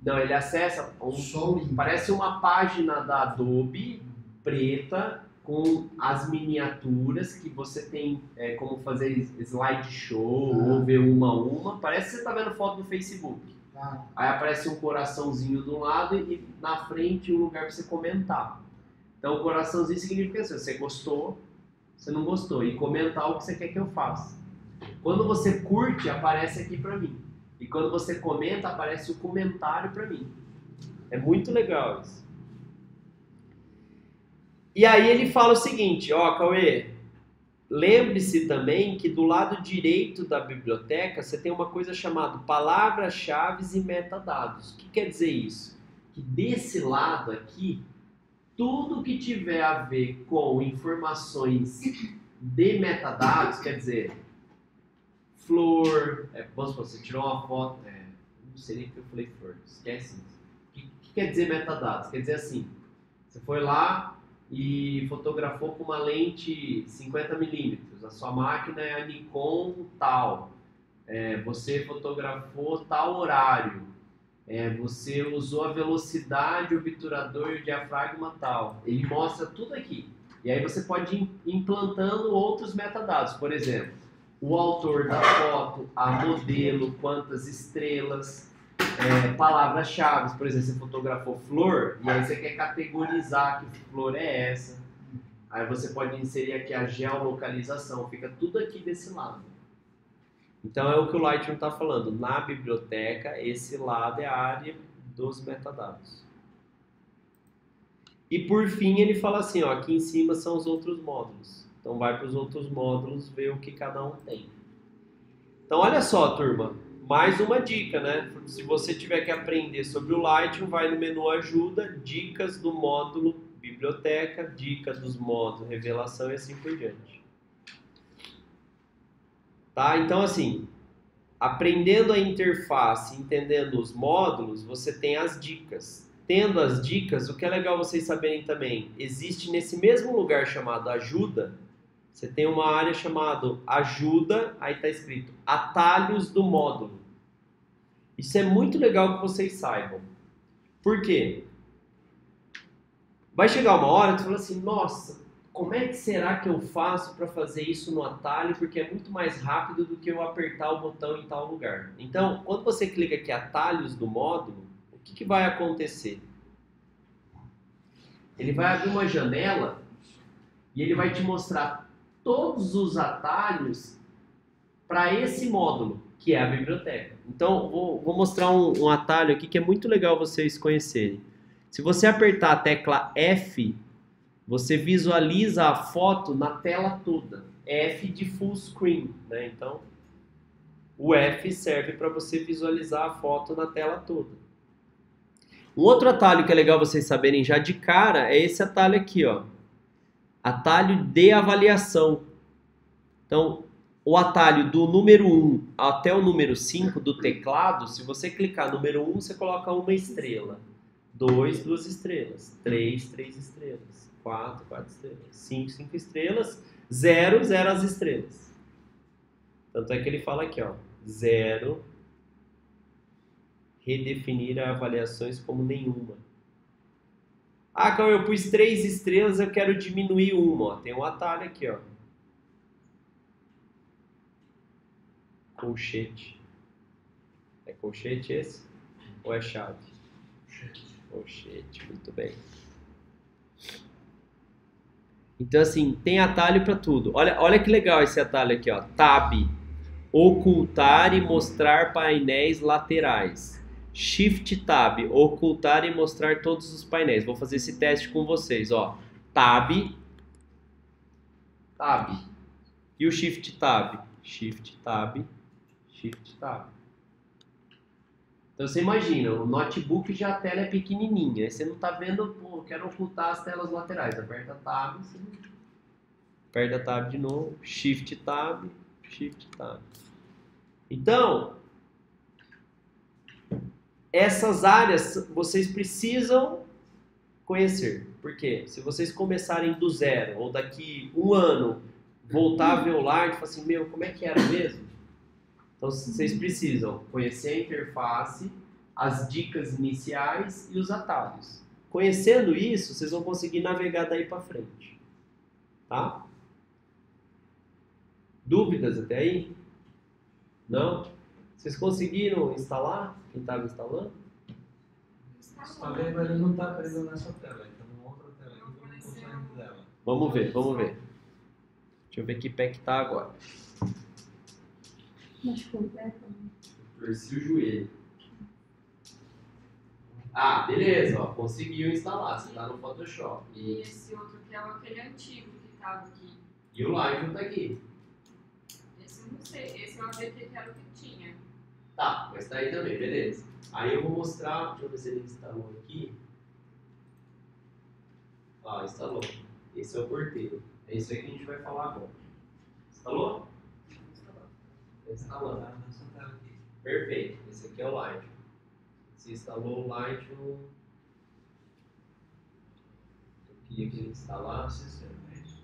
Não, ele acessa Só o link. parece uma página da Adobe preta com as miniaturas que você tem como fazer slideshow ou ver uma a uma. Parece que você está vendo foto do Facebook. Aí aparece um coraçãozinho do lado e na frente um lugar para você comentar. Então o coraçãozinho significa assim, você gostou, você não gostou. E comentar o que você quer que eu faça. Quando você curte, aparece aqui para mim. E quando você comenta, aparece o comentário para mim. É muito legal isso. E aí ele fala o seguinte, Cauê, lembre-se também que do lado direito da biblioteca você tem uma coisa chamada palavras-chave e metadados. O que quer dizer isso? Que desse lado aqui, tudo que tiver a ver com informações de metadados, quer dizer, flor, vamos supor, você tirou uma foto, não sei nem porque eu falei flor, esquece isso. O que quer dizer metadados? Quer dizer assim, você foi lá e fotografou com uma lente 50mm, a sua máquina é a Nikon tal, você fotografou tal horário, você usou a velocidade, o obturador e o diafragma tal. Ele mostra tudo aqui. E aí você pode ir implantando outros metadados. Por exemplo, o autor da foto, a modelo, quantas estrelas, palavras-chave. Por exemplo, você fotografou flor e aí você quer categorizar que flor é essa. Aí você pode inserir aqui a geolocalização. Fica tudo aqui desse lado. Então é o que o Lightroom está falando. Na biblioteca, esse lado é a área dos metadados. E por fim ele fala assim, ó, aqui em cima são os outros módulos. Então vai para os outros módulos ver o que cada um tem. Então olha só, turma, mais uma dica, né? Se você tiver que aprender sobre o Lightroom, vai no menu ajuda, dicas do módulo biblioteca, dica dos módulos revelação e assim por diante. Tá? Então, assim, aprendendo a interface, entendendo os módulos, você tem as dicas. Tendo as dicas, o que é legal vocês saberem também, existe nesse mesmo lugar chamado ajuda, você tem uma área chamada ajuda, aí está escrito atalhos do módulo. Isso é muito legal que vocês saibam. Por quê? Vai chegar uma hora que você fala assim, nossa, como é que será que eu faço para fazer isso no atalho? Porque é muito mais rápido do que eu apertar o botão em tal lugar. Então, quando você clica aqui atalhos do módulo, o que vai acontecer? Ele vai abrir uma janela e ele vai te mostrar todos os atalhos para esse módulo, que é a biblioteca. Então, vou mostrar um atalho aqui que é muito legal vocês conhecerem. Se você apertar a tecla F, você visualiza a foto na tela toda. F de full screen, né? Então, o F serve para você visualizar a foto na tela toda. Um outro atalho que é legal vocês saberem já de cara é esse atalho aqui, ó. Atalho de avaliação. Então, o atalho do número 1 até o número 5 do teclado, se você clicar no número 1, você coloca uma estrela. 2, 2 estrelas. 3, 3 estrelas. 4, 4 estrelas. 5, 5 estrelas. 0, 0 as estrelas. Tanto é que ele fala aqui, ó. 0, redefinir avaliações como nenhuma. Ah, Cauê, eu pus 3 estrelas, eu quero diminuir uma. Ó. Tem um atalho aqui, ó. Colchete. É colchete esse? Ou é chave? Colchete, muito bem. Então, assim, tem atalho para tudo. Olha que legal esse atalho aqui, ó. Tab. Ocultar e mostrar painéis laterais. Shift Tab. Ocultar e mostrar todos os painéis. Vou fazer esse teste com vocês, ó. Tab. Tab. E o Shift Tab? Shift Tab. Shift Tab. Então você imagina, o notebook já a tela é pequenininha, aí você não está vendo, pô, quero ocultar as telas laterais, aperta Tab, você não... aperta Tab de novo, Shift Tab, Shift Tab. Então, essas áreas vocês precisam conhecer, porque se vocês começarem do zero, ou daqui um ano, voltar a ver o Light e falar assim, meu, como é que era mesmo? Então, vocês precisam conhecer a interface, as dicas iniciais e os atalhos. Conhecendo isso, vocês vão conseguir navegar daí para frente. Tá? Dúvidas até aí? Não? Vocês conseguiram instalar? Quem estava instalando? Instalei, mas ele não está preso nessa tela. Então, numa outra tela que eu não estou saindo dela. Vamos ver, vamos ver. Deixa eu ver que pé que tá agora. Machucou o pé? Torci o joelho. Ah, beleza, ó, conseguiu instalar, você tá no Photoshop. E esse outro que é aquele antigo que tava aqui. E o Lightroom tá aqui. Esse eu não sei, esse eu achei que era o que tinha. Tá, mas tá aí também, beleza. Aí eu vou mostrar, deixa eu ver se ele instalou aqui. Ah, instalou. Esse é o porteiro. É isso aí que a gente vai falar agora. Instalou? Tá instalando. Nessa tela aqui. Perfeito, esse aqui é o Lightroom. Se instalou o Lightroom, eu queria que ele instalasse.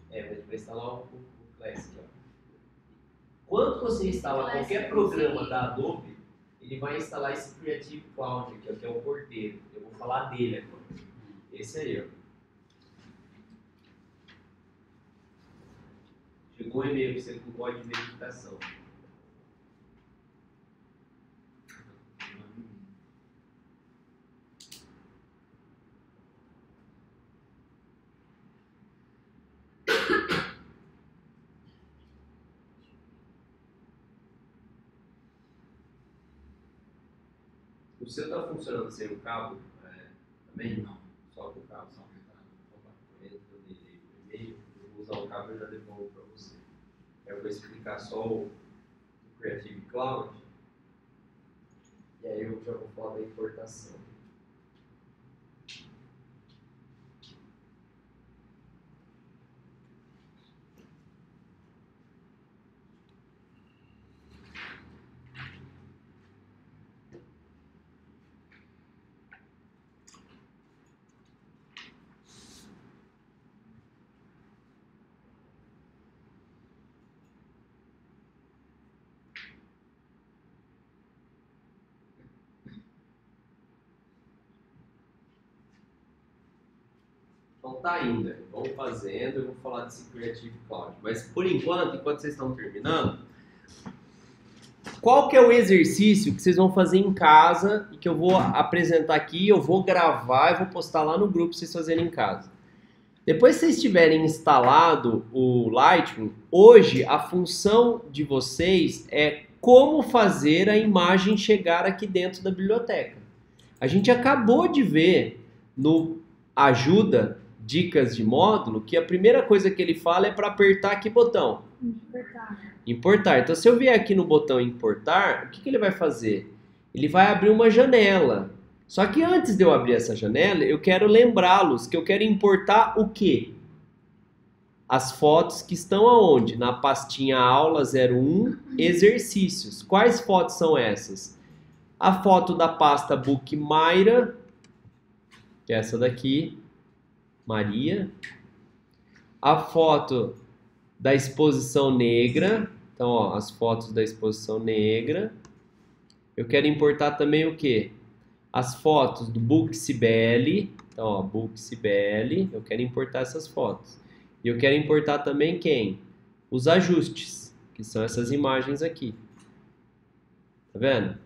Mas para instalar o Classic, ó. Quando você instala qualquer programa da Adobe, ele vai instalar esse Creative Cloud aqui, ó, que é o porteiro. Eu vou falar dele agora. Esse aí, ó. Chegou um e-mail para você com código de verificação. O seu está funcionando sem o cabo também? Não. Só com o cabo. Só com o cabo. Entra nele no e-mail, eu vou usar o cabo e já devolvo para você. Eu vou explicar só o Creative Cloud. E aí eu já vou falar da importação. Então tá indo, vamos fazendo, eu vou falar desse Creative Cloud. Mas por enquanto vocês estão terminando, qual que é o exercício que vocês vão fazer em casa e que eu vou apresentar aqui, eu vou gravar e vou postar lá no grupo para vocês fazerem em casa. Depois que vocês tiverem instalado o Lightroom, hoje a função de vocês é como fazer a imagem chegar aqui dentro da biblioteca. A gente acabou de ver no Ajuda Dicas de Módulo que a primeira coisa que ele fala é para apertar que botão? Importar. Então, se eu vier aqui no botão importar, o que ele vai fazer? Ele vai abrir uma janela. Só que antes de eu abrir essa janela, eu quero lembrá-los que eu quero importar o quê? As fotos que estão aonde? Na pastinha aula 01, exercícios. Quais fotos são essas? A foto da pasta Book Mayra, que é essa daqui, Maria. A foto da exposição negra. Então, ó, as fotos da exposição negra. Eu quero importar também o quê? As fotos do Book Cibele. Então, ó, Book Cibele. Eu quero importar essas fotos. E eu quero importar também quem? Os ajustes, que são essas imagens aqui. Tá vendo?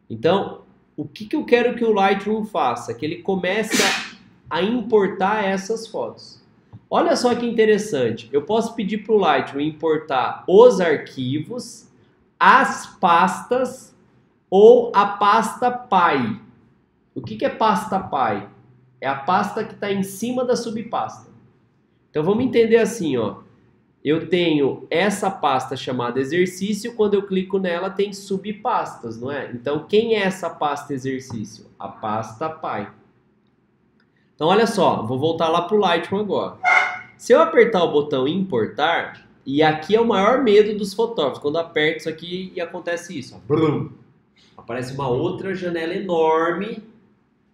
Então, o que eu quero que o Lightroom faça? Que ele comece a importar essas fotos. Olha só que interessante. Eu posso pedir para o Lightroom importar os arquivos, as pastas ou a pasta PAI. O que é pasta PAI? É a pasta que está em cima da subpasta. Então vamos entender assim, ó. Eu tenho essa pasta chamada exercício, quando eu clico nela tem subpastas, não é? Então quem é essa pasta exercício? A pasta PAI. Então olha só, vou voltar lá para o Lightroom agora. Se eu apertar o botão importar, e aqui é o maior medo dos fotógrafos, quando eu aperto isso aqui e acontece isso, ó, brum, aparece uma outra janela enorme,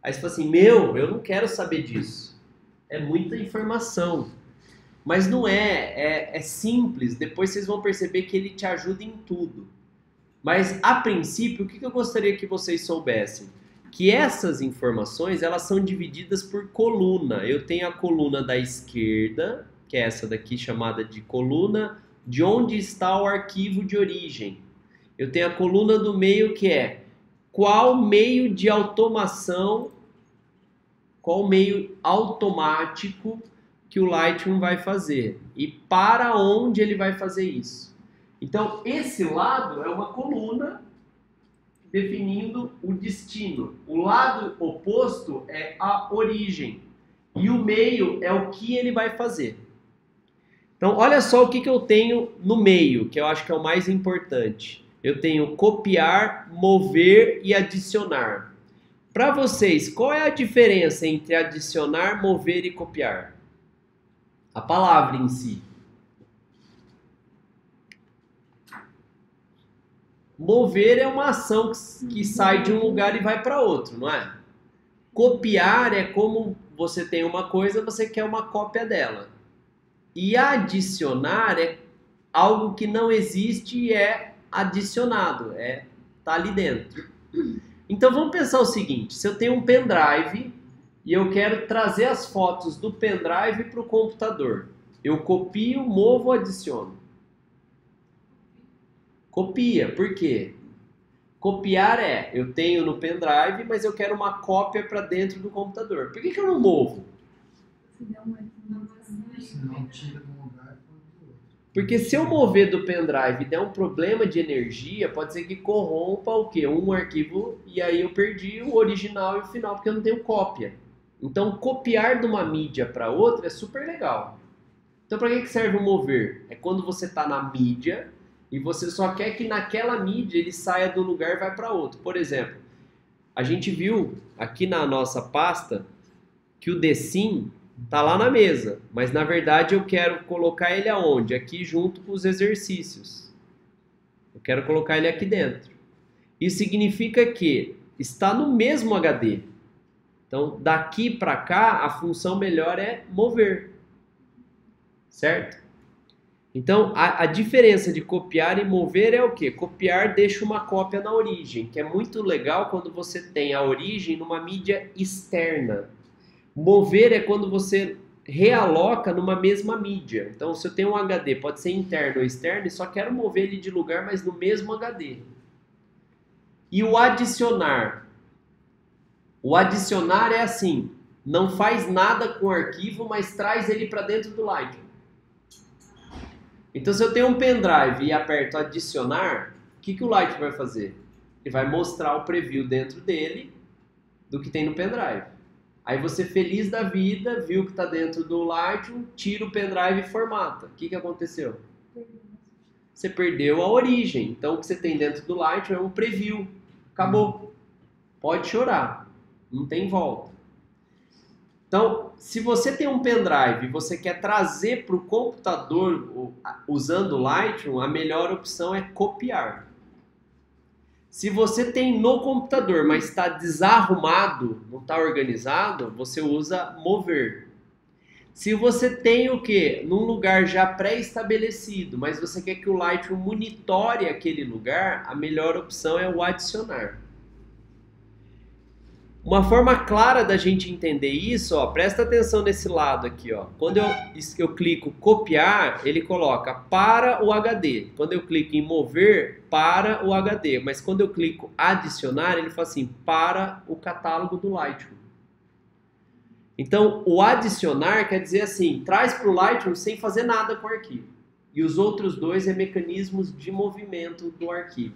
aí você fala assim, eu não quero saber disso, é muita informação, mas não é simples, depois vocês vão perceber que ele te ajuda em tudo, mas a princípio, o que eu gostaria que vocês soubessem? Que essas informações, elas são divididas por coluna. Eu tenho a coluna da esquerda, que é essa daqui chamada de coluna de onde está o arquivo de origem. Eu tenho a coluna do meio que é qual meio de automação, qual meio automático que o Lightroom vai fazer e para onde ele vai fazer isso. Então, esse lado é uma coluna definindo o destino. O lado oposto é a origem. E o meio é o que ele vai fazer. Então, olha só o que eu tenho no meio, que eu acho que é o mais importante. Eu tenho copiar, mover e adicionar. Para vocês, qual é a diferença entre adicionar, mover e copiar? A palavra em si. Mover é uma ação que sai de um lugar e vai para outro, não é? Copiar é como você tem uma coisa, você quer uma cópia dela. E adicionar é algo que não existe e é adicionado, tá ali dentro. Então vamos pensar o seguinte, se eu tenho um pendrive e eu quero trazer as fotos do pendrive para o computador, eu copio, movo, adiciono. Copia, por quê? Copiar eu tenho no pendrive, mas eu quero uma cópia para dentro do computador. Por que eu não movo? Se der uma Senão tira de um lugar e põe do outro. Porque se eu mover do pendrive e der um problema de energia, pode ser que corrompa o quê? Um arquivo e aí eu perdi o original e o final, porque eu não tenho cópia. Então, copiar de uma mídia para outra é super legal. Então, para que serve o mover? É quando você está na mídia e você só quer que naquela mídia ele saia do lugar e vai para outro. Por exemplo, a gente viu aqui na nossa pasta que o DSIM está lá na mesa, mas na verdade eu quero colocar ele aonde? Aqui junto com os exercícios. Eu quero colocar ele aqui dentro. Isso significa que está no mesmo HD. Então, daqui para cá, a função melhor é mover. Certo? Então, a diferença de copiar e mover é o quê? Copiar deixa uma cópia na origem, que é muito legal quando você tem a origem numa mídia externa. Mover é quando você realoca numa mesma mídia. Então, se eu tenho um HD, pode ser interno ou externo, e só quero mover ele de lugar, mas no mesmo HD. E o adicionar? O adicionar é assim, não faz nada com o arquivo, mas traz ele para dentro do Lightroom. Então, se eu tenho um pendrive e aperto adicionar, o que o Lightroom vai fazer? Ele vai mostrar o preview dentro dele do que tem no pendrive. Aí você, feliz da vida, viu que está dentro do Lightroom, tira o pendrive e formata. O que aconteceu? Você perdeu a origem. Então, o que você tem dentro do Lightroom é um preview. Acabou. Pode chorar. Não tem volta. Então, se você tem um pendrive e você quer trazer para o computador usando o Lightroom, a melhor opção é copiar. Se você tem no computador, mas está desarrumado, não está organizado, você usa mover. Se você tem o quê? Num lugar já pré-estabelecido, mas você quer que o Lightroom monitore aquele lugar, a melhor opção é o adicionar. Uma forma clara da gente entender isso, ó, presta atenção nesse lado aqui, ó. Quando eu clico copiar, ele coloca para o HD. Quando eu clico em mover, para o HD. Mas quando eu clico adicionar, ele fala assim, para o catálogo do Lightroom. Então, o adicionar quer dizer assim, traz para o Lightroom sem fazer nada com o arquivo. E os outros dois é mecanismos de movimento do arquivo.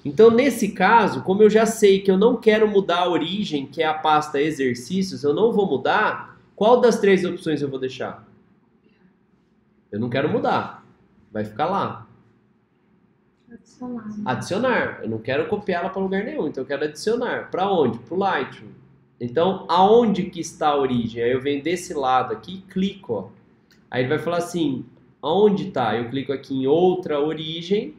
Então, nesse caso, como eu já sei que eu não quero mudar a origem, que é a pasta exercícios, eu não vou mudar, qual das três opções eu vou deixar? Eu não quero mudar. Vai ficar lá. Adicionar. Adicionar. Eu não quero copiar ela para lugar nenhum, então eu quero adicionar. Para onde? Para o Lightroom. Então, aonde que está a origem? Aí eu venho desse lado aqui e clico, ó. Aí ele vai falar assim, aonde está? Eu clico aqui em outra origem.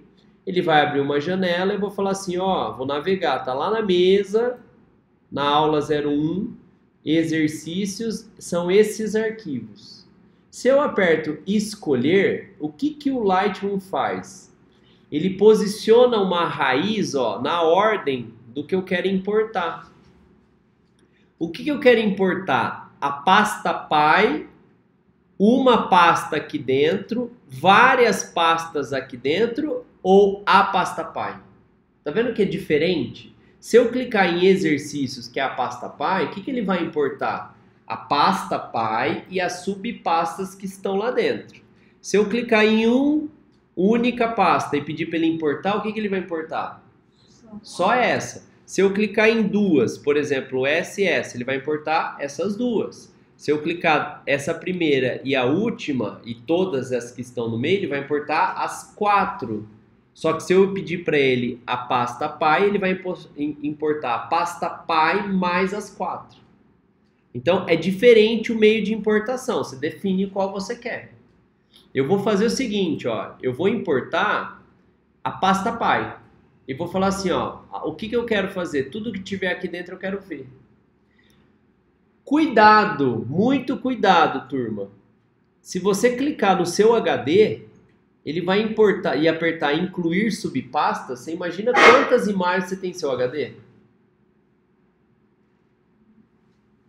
Ele vai abrir uma janela e eu vou falar assim, ó, vou navegar, tá lá na mesa, na aula 01, exercícios, são esses arquivos. Se eu aperto escolher, o que o Lightroom faz? Ele posiciona uma raiz, ó, na ordem do que eu quero importar. O que eu quero importar? A pasta Pai, uma pasta aqui dentro, várias pastas aqui dentro, ou a pasta Pai. Tá vendo que é diferente? Se eu clicar em exercícios, que é a pasta Pai, o que ele vai importar? A pasta Pai e as subpastas que estão lá dentro. Se eu clicar em única pasta e pedir para ele importar, o que ele vai importar? Só essa. Se eu clicar em duas, por exemplo, o SS, ele vai importar essas duas. Se eu clicar essa primeira e a última, e todas as que estão no meio, ele vai importar as 4. Só que se eu pedir para ele a pasta Pai, ele vai importar a pasta Pai mais as 4. Então, é diferente o meio de importação. Você define qual você quer. Eu vou fazer o seguinte, ó. Eu vou importar a pasta Pai. E vou falar assim, ó. O que eu quero fazer? Tudo que tiver aqui dentro eu quero ver. Cuidado, muito cuidado, turma. Se você clicar no seu HD, ele vai importar e apertar incluir subpasta, você imagina quantas imagens você tem em seu HD?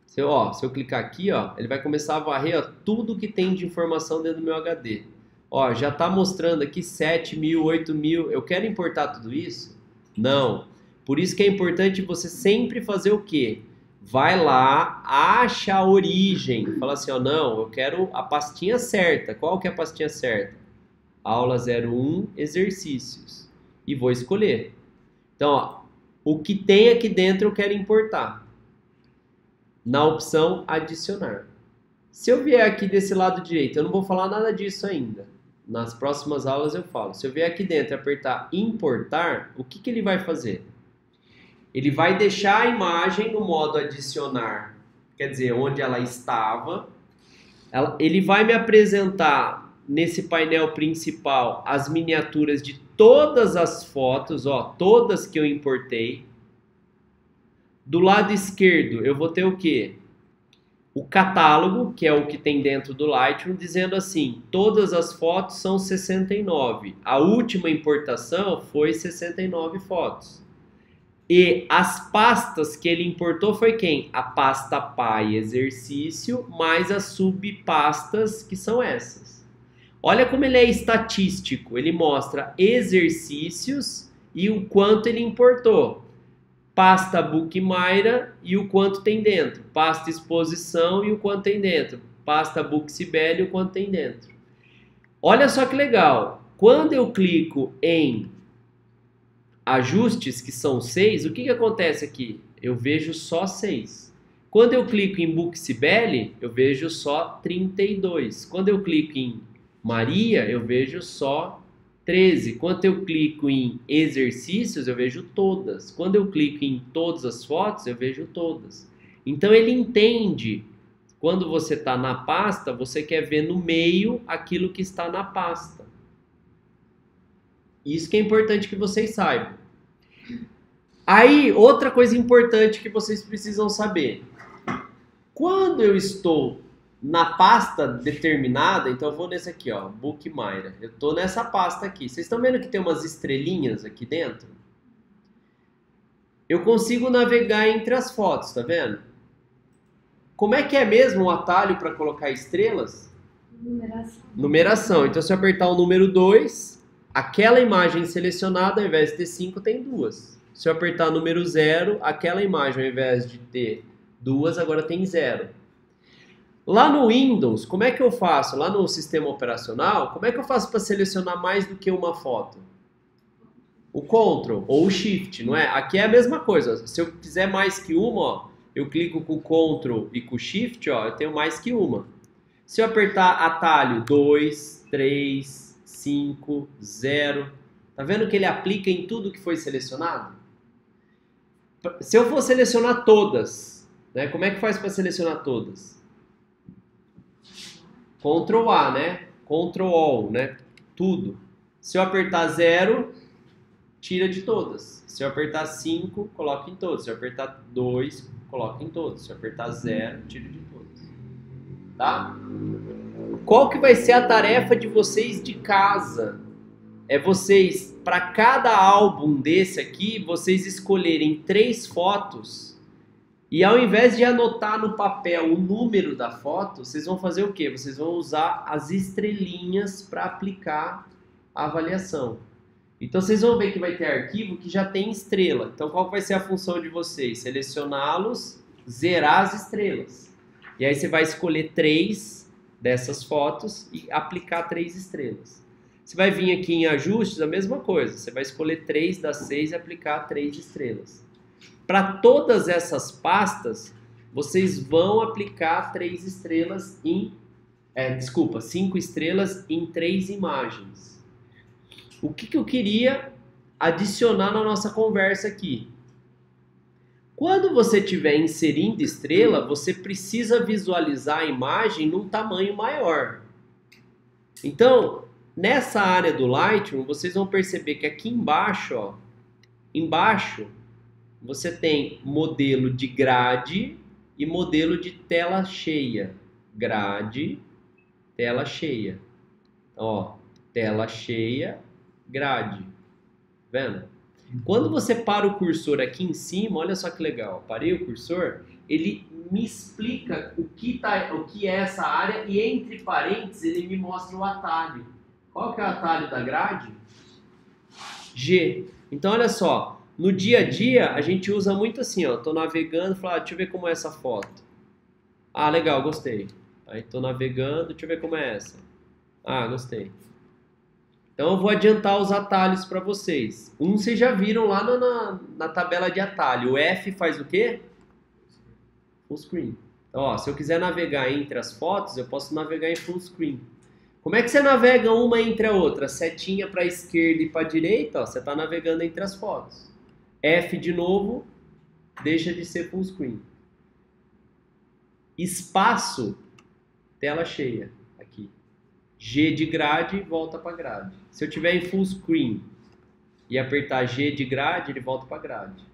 Se eu clicar aqui, ó, ele vai começar a varrer, ó, tudo que tem de informação dentro do meu HD. Ó, já está mostrando aqui 7.000, 8.000. Eu quero importar tudo isso? Não. Por isso que é importante você sempre fazer o quê? Vai lá, acha a origem. Fala assim, ó, não, eu quero a pastinha certa. Qual que é a pastinha certa? Aula 01, exercícios. E vou escolher. Então, ó, o que tem aqui dentro eu quero importar. Na opção adicionar. Se eu vier aqui desse lado direito, eu não vou falar nada disso ainda. Nas próximas aulas eu falo. Se eu vier aqui dentro e apertar importar, o que ele vai fazer? Ele vai deixar a imagem no modo adicionar, quer dizer, onde ela estava. Ele vai me apresentar nesse painel principal as miniaturas de todas as fotos, ó, todas que eu importei. Do lado esquerdo eu vou ter o quê? O catálogo, que é o que tem dentro do Lightroom, dizendo assim, todas as fotos são 69. A última importação foi 69 fotos. E as pastas que ele importou foi quem? A pasta pai exercício, mais as subpastas, que são essas. Olha como ele é estatístico. Ele mostra exercícios e o quanto ele importou. Pasta Bookmyra e o quanto tem dentro. Pasta exposição e o quanto tem dentro. Pasta Booksibeli e o quanto tem dentro. Olha só que legal. Quando eu clico em ajustes, que são 6, o que acontece aqui? Eu vejo só 6. Quando eu clico em Booksibeli, eu vejo só 32. Quando eu clico em Maria, eu vejo só 13. Quando eu clico em exercícios, eu vejo todas. Quando eu clico em todas as fotos, eu vejo todas. Então ele entende, quando você está na pasta, você quer ver no meio aquilo que está na pasta. Isso que é importante que vocês saibam. Aí, outra coisa importante que vocês precisam saber. Quando eu estou na pasta determinada, então eu vou nesse aqui, ó, Bookmyra. Eu estou nessa pasta aqui. Vocês estão vendo que tem umas estrelinhas aqui dentro? Eu consigo navegar entre as fotos, tá vendo? Como é que é mesmo o atalho para colocar estrelas? Numeração. Numeração. Então, se eu apertar o número 2, aquela imagem selecionada, ao invés de ter 5, tem 2. Se eu apertar o número 0, aquela imagem, ao invés de ter 2, agora tem 0. Lá no Windows, como é que eu faço? Lá no sistema operacional, como é que eu faço para selecionar mais do que uma foto? O Ctrl ou o Shift, não é? Aqui é a mesma coisa. Se eu quiser mais que uma, ó, eu clico com o Ctrl e com o Shift, ó, eu tenho mais que uma. Se eu apertar atalho 2, 3, 5, 0, tá vendo que ele aplica em tudo que foi selecionado? Se eu for selecionar todas, né, como é que faz para selecionar todas? Ctrl A, né? Ctrl All, né? Tudo. Se eu apertar 0, tira de todas. Se eu apertar 5, coloca em todas. Se eu apertar 2, coloca em todas. Se eu apertar 0, tira de todas. Tá? Qual que vai ser a tarefa de vocês de casa? É vocês, para cada álbum desse aqui, vocês escolherem 3 fotos. E ao invés de anotar no papel o número da foto, vocês vão fazer o quê? Vocês vão usar as estrelinhas para aplicar a avaliação. Então vocês vão ver que vai ter arquivo que já tem estrela. Então qual vai ser a função de vocês? Selecioná-los, zerar as estrelas. E aí você vai escolher 3 dessas fotos e aplicar 3 estrelas. Você vai vir aqui em ajustes, a mesma coisa. Você vai escolher 3 das 6 e aplicar 3 estrelas. Para todas essas pastas, vocês vão aplicar 3 estrelas em... 5 estrelas em 3 imagens. O que eu queria adicionar na nossa conversa aqui? Quando você estiver inserindo estrela, você precisa visualizar a imagem num tamanho maior. Então, nessa área do Lightroom, vocês vão perceber que aqui embaixo, ó, você tem modelo de grade e modelo de tela cheia. Grade, tela cheia. Ó, tela cheia, grade. Vendo? Quando você para o cursor aqui em cima, olha só que legal. Parei o cursor, ele me explica o que é essa área e entre parênteses ele me mostra o atalho. Qual que é o atalho da grade? G. Então olha só, no dia a dia a gente usa muito assim, ó. Tô navegando, falo, deixa eu ver como é essa foto. Ah, legal, gostei. Aí tô navegando, deixa eu ver como é essa. Ah, gostei. Então eu vou adiantar os atalhos para vocês. Vocês já viram lá na tabela de atalho. O F faz o quê? Full screen. Então, ó, se eu quiser navegar entre as fotos, eu posso navegar em full screen. Como é que você navega uma entre a outra? Setinha para a esquerda e para a direita, ó, você está navegando entre as fotos. F de novo, deixa de ser full screen. Espaço, tela cheia. Aqui. G de grade, volta para grade. Se eu tiver em full screen e apertar G de grade, ele volta para grade.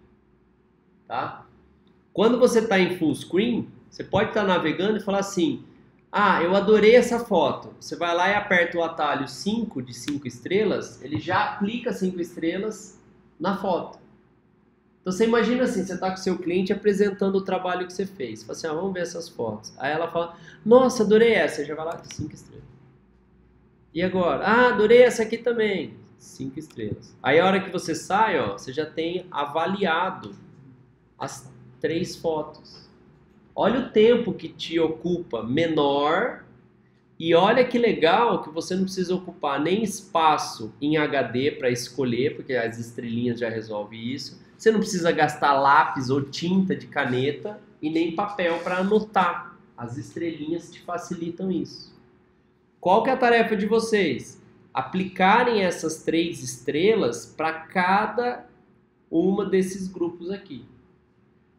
Tá? Quando você está em full screen, você pode estar navegando e falar assim, ah, eu adorei essa foto. Você vai lá e aperta o atalho 5 de 5 estrelas, ele já aplica 5 estrelas na foto. Então você imagina assim, você está com o seu cliente apresentando o trabalho que você fez. Fala assim, ah, vamos ver essas fotos. Aí ela fala, nossa, adorei essa. Você já vai lá com 5 estrelas. E agora? Ah, adorei essa aqui também. 5 estrelas. Aí a hora que você sai, ó, você já tem avaliado as 3 fotos. Olha o tempo que te ocupa menor e olha que legal que você não precisa ocupar nem espaço em HD para escolher, porque as estrelinhas já resolvem isso. Você não precisa gastar lápis ou tinta de caneta e nem papel para anotar. As estrelinhas te facilitam isso. Qual que é a tarefa de vocês? Aplicarem essas 3 estrelas para cada uma desses grupos aqui.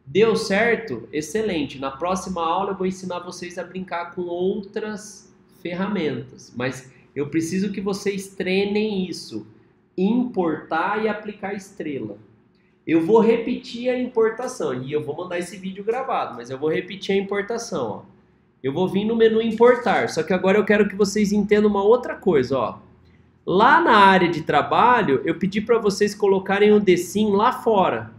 Deu certo? Excelente. Na próxima aula eu vou ensinar vocês a brincar com outras ferramentas. Mas eu preciso que vocês treinem isso. Importar e aplicar estrela. Eu vou repetir a importação. E eu vou mandar esse vídeo gravado, mas eu vou repetir a importação. Ó. Eu vou vir no menu importar. Só que agora eu quero que vocês entendam uma outra coisa. Ó. Lá na área de trabalho, eu pedi para vocês colocarem o DSIM lá fora.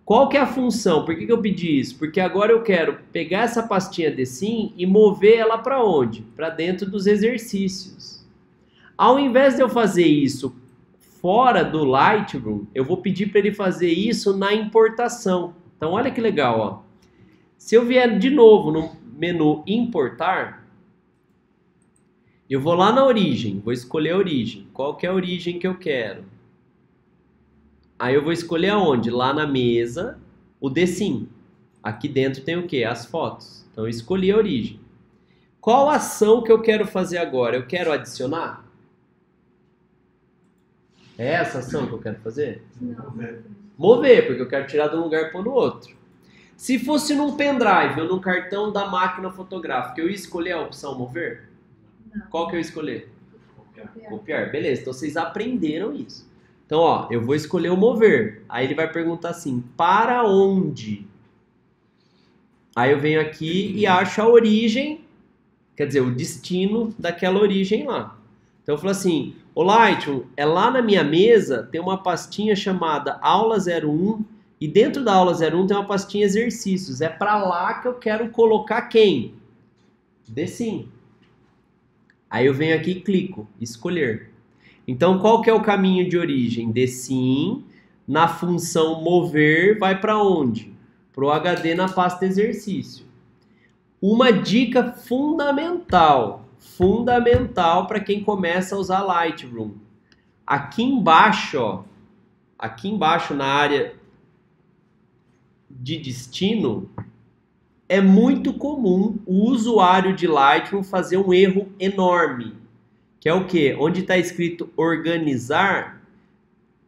Qual que é a função? Por que eu pedi isso? Porque agora eu quero pegar essa pastinha DSIM e mover ela para onde? Para dentro dos exercícios. Ao invés de eu fazer isso fora do Lightroom, eu vou pedir para ele fazer isso na importação. Então olha que legal, ó. Se eu vier de novo no menu importar, eu vou lá na origem, vou escolher a origem. Qual que é a origem que eu quero? Aí eu vou escolher aonde? Lá na mesa, o DSIM. Aqui dentro tem o quê? As fotos. Então eu escolhi a origem. Qual ação que eu quero fazer agora? Eu quero adicionar? É essa ação que eu quero fazer? Não. Mover, porque eu quero tirar de um lugar e pôr no outro. Se fosse num pendrive ou num cartão da máquina fotográfica, eu ia escolher a opção mover? Não. Qual que eu ia escolher? Copiar. Copiar. Beleza, então vocês aprenderam isso. Então, ó, eu vou escolher o mover. Aí ele vai perguntar assim, para onde? Aí eu venho aqui e acho a origem, quer dizer, o destino daquela origem lá. Então eu falo assim, ô Lightroom, é lá na minha mesa, tem uma pastinha chamada Aula 01, e dentro da Aula 01 tem uma pastinha exercícios. É para lá que eu quero colocar quem? DSIM. Aí eu venho aqui e clico, escolher. Então, qual que é o caminho de origem? DSIM, na função mover, vai para onde? Para o HD na pasta exercício. Uma dica fundamental para quem começa a usar Lightroom. Aqui embaixo, ó, aqui embaixo na área de destino, é muito comum o usuário de Lightroom fazer um erro enorme. Que é o quê? Onde está escrito organizar,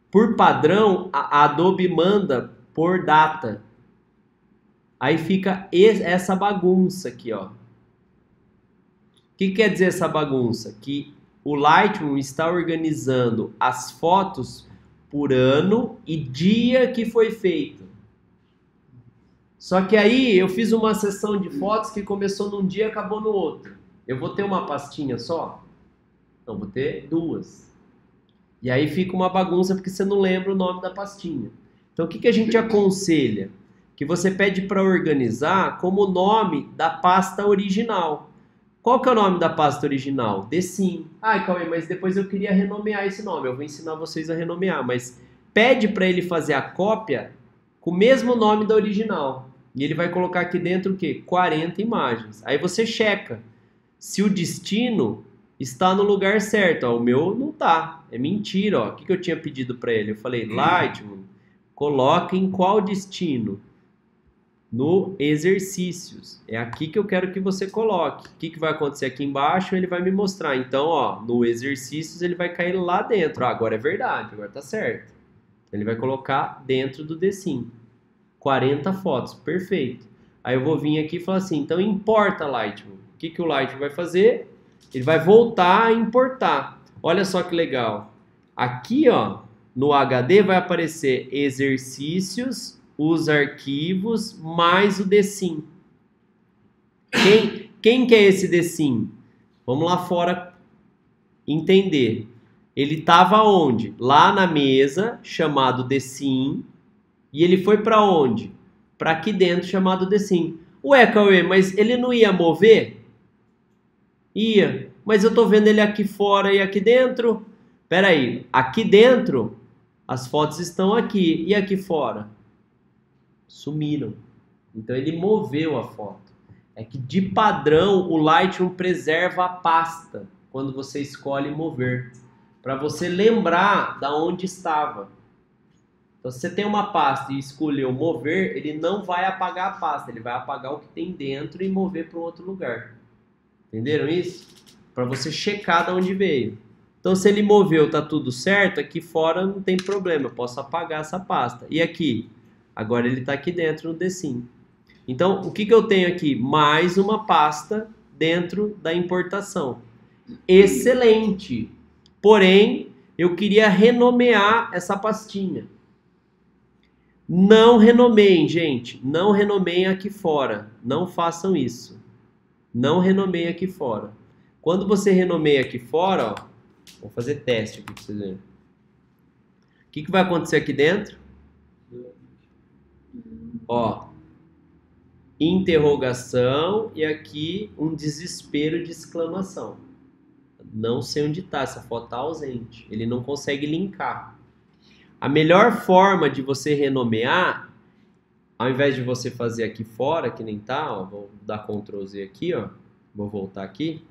por padrão, a Adobe manda por data. Aí fica essa bagunça aqui, ó. O que quer dizer essa bagunça? Que o Lightroom está organizando as fotos por ano e dia que foi feito. Só que aí eu fiz uma sessão de fotos que começou num dia e acabou no outro. Eu vou ter uma pastinha só? Não, vou ter 2. E aí fica uma bagunça porque você não lembra o nome da pastinha. Então o que a gente aconselha? Que você pede para organizar como o nome da pasta original. Qual que é o nome da pasta original? Decim. Ai, Cauê, mas depois eu queria renomear esse nome. Eu vou ensinar vocês a renomear, mas pede para ele fazer a cópia com o mesmo nome da original. E ele vai colocar aqui dentro o quê? 40 imagens. Aí você checa se o destino está no lugar certo. Ó, o meu não tá. É mentira. Ó. O que eu tinha pedido para ele? Eu falei, Lightroom, coloque em qual destino? No exercícios. É aqui que eu quero que você coloque. O que vai acontecer aqui embaixo? Ele vai me mostrar. Então, ó, no exercícios ele vai cair lá dentro. Ah, agora é verdade, agora tá certo. Ele vai colocar dentro do Decim. 40 fotos, perfeito. Aí eu vou vir aqui e falar assim, então importa Lightroom. O que o Lightroom vai fazer? Ele vai voltar a importar. Olha só que legal. Aqui, ó, no HD vai aparecer exercícios, os arquivos, mais o Decim. Quem que é esse Decim? Vamos lá fora entender. Ele estava onde? Lá na mesa, chamado Decim, e ele foi para onde? Para aqui dentro, chamado Decim. Ué, Cauê, mas ele não ia mover? Ia, mas eu tô vendo ele aqui fora e aqui dentro. Pera aí, aqui dentro as fotos estão aqui, e aqui fora? Sumiram. Então ele moveu a foto. É que de padrão o Lightroom preserva a pasta quando você escolhe mover, para você lembrar da onde estava. Então se você tem uma pasta e escolheu mover, ele não vai apagar a pasta, ele vai apagar o que tem dentro e mover para um outro lugar. Entenderam isso? Para você checar de onde veio. Então se ele moveu, tá tudo certo, aqui fora não tem problema, eu posso apagar essa pasta. E aqui? Agora ele está aqui dentro no Decim. Então, o que eu tenho aqui? Mais uma pasta dentro da importação. Excelente! Porém, eu queria renomear essa pastinha. Não renomeiem, gente. Não renomeiem aqui fora. Não façam isso. Não renomeiem aqui fora. Quando você renomeia aqui fora, ó, vou fazer teste aqui para vocês verem. O que vai acontecer aqui dentro? Ó, interrogação e aqui um desespero de exclamação. Não sei onde está, essa foto está ausente. Ele não consegue linkar. A melhor forma de você renomear, ao invés de você fazer aqui fora, que nem tá, ó, vou dar Ctrl Z aqui, ó, vou voltar aqui,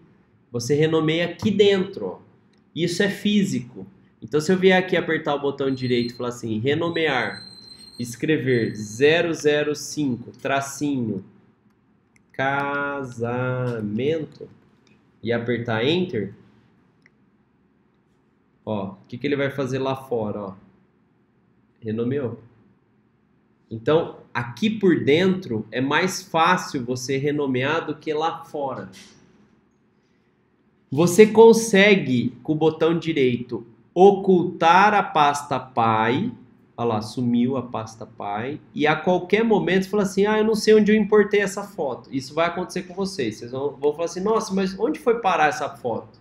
você renomeia aqui dentro, ó. Isso é físico. Então se eu vier aqui apertar o botão direito e falar assim, renomear, escrever 005 tracinho casamento e apertar Enter, ó, o que ele vai fazer lá fora, ó? Renomeou. Então, aqui por dentro é mais fácil você renomear do que lá fora. Você consegue, com o botão direito, ocultar a pasta Pai. Olha lá, sumiu a pasta Pai. E a qualquer momento você fala assim, eu não sei onde eu importei essa foto. Isso vai acontecer com vocês. Vocês vão falar assim, nossa, mas onde foi parar essa foto?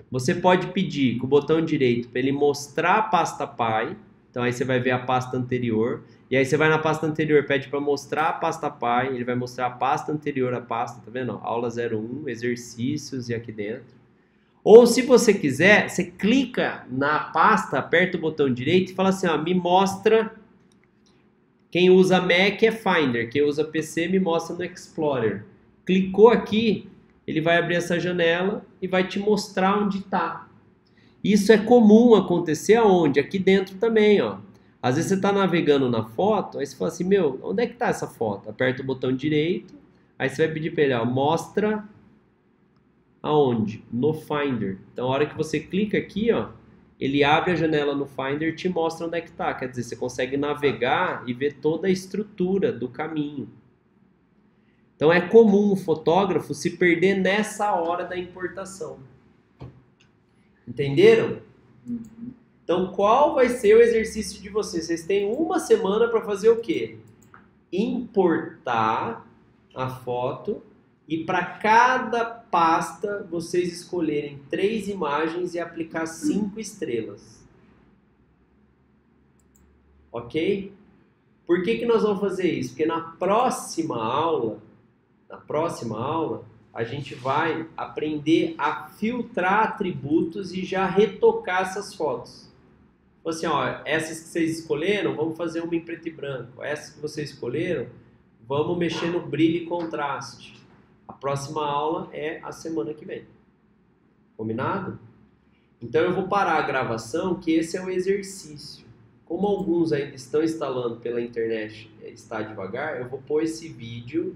Você pode pedir com o botão direito para ele mostrar a pasta Pai. Então aí você vai ver a pasta anterior. E aí você vai na pasta anterior, pede para mostrar a pasta Pai. Ele vai mostrar a pasta anterior à pasta, tá vendo? Aula 01, exercícios e aqui dentro. Ou se você quiser, você clica na pasta, aperta o botão direito e fala assim, ó, me mostra. Quem usa Mac é Finder, quem usa PC me mostra no Explorer. Clicou aqui, ele vai abrir essa janela e vai te mostrar onde está. Isso é comum acontecer aonde? Aqui dentro também, ó. Às vezes você está navegando na foto, aí você fala assim, meu, onde é que está essa foto? Aperta o botão direito, aí você vai pedir para ele, ó, mostra aonde? No Finder. Então, a hora que você clica aqui, ó, ele abre a janela no Finder e te mostra onde é que está. Quer dizer, você consegue navegar e ver toda a estrutura do caminho. Então, é comum o fotógrafo se perder nessa hora da importação. Entenderam? Então, qual vai ser o exercício de vocês? Vocês têm uma semana para fazer o quê? Importar a foto e para cada pasta vocês escolherem 3 imagens e aplicar 5 estrelas. Ok? Por que nós vamos fazer isso? Porque na próxima aula, a gente vai aprender a filtrar atributos e já retocar essas fotos. Então, assim, ó, essas que vocês escolheram, vamos fazer uma em preto e branco. Essas que vocês escolheram, vamos mexer no brilho e contraste. A próxima aula é a semana que vem. Combinado? Então eu vou parar a gravação, que esse é o exercício. Como alguns ainda estão instalando pela internet, está devagar, eu vou pôr esse vídeo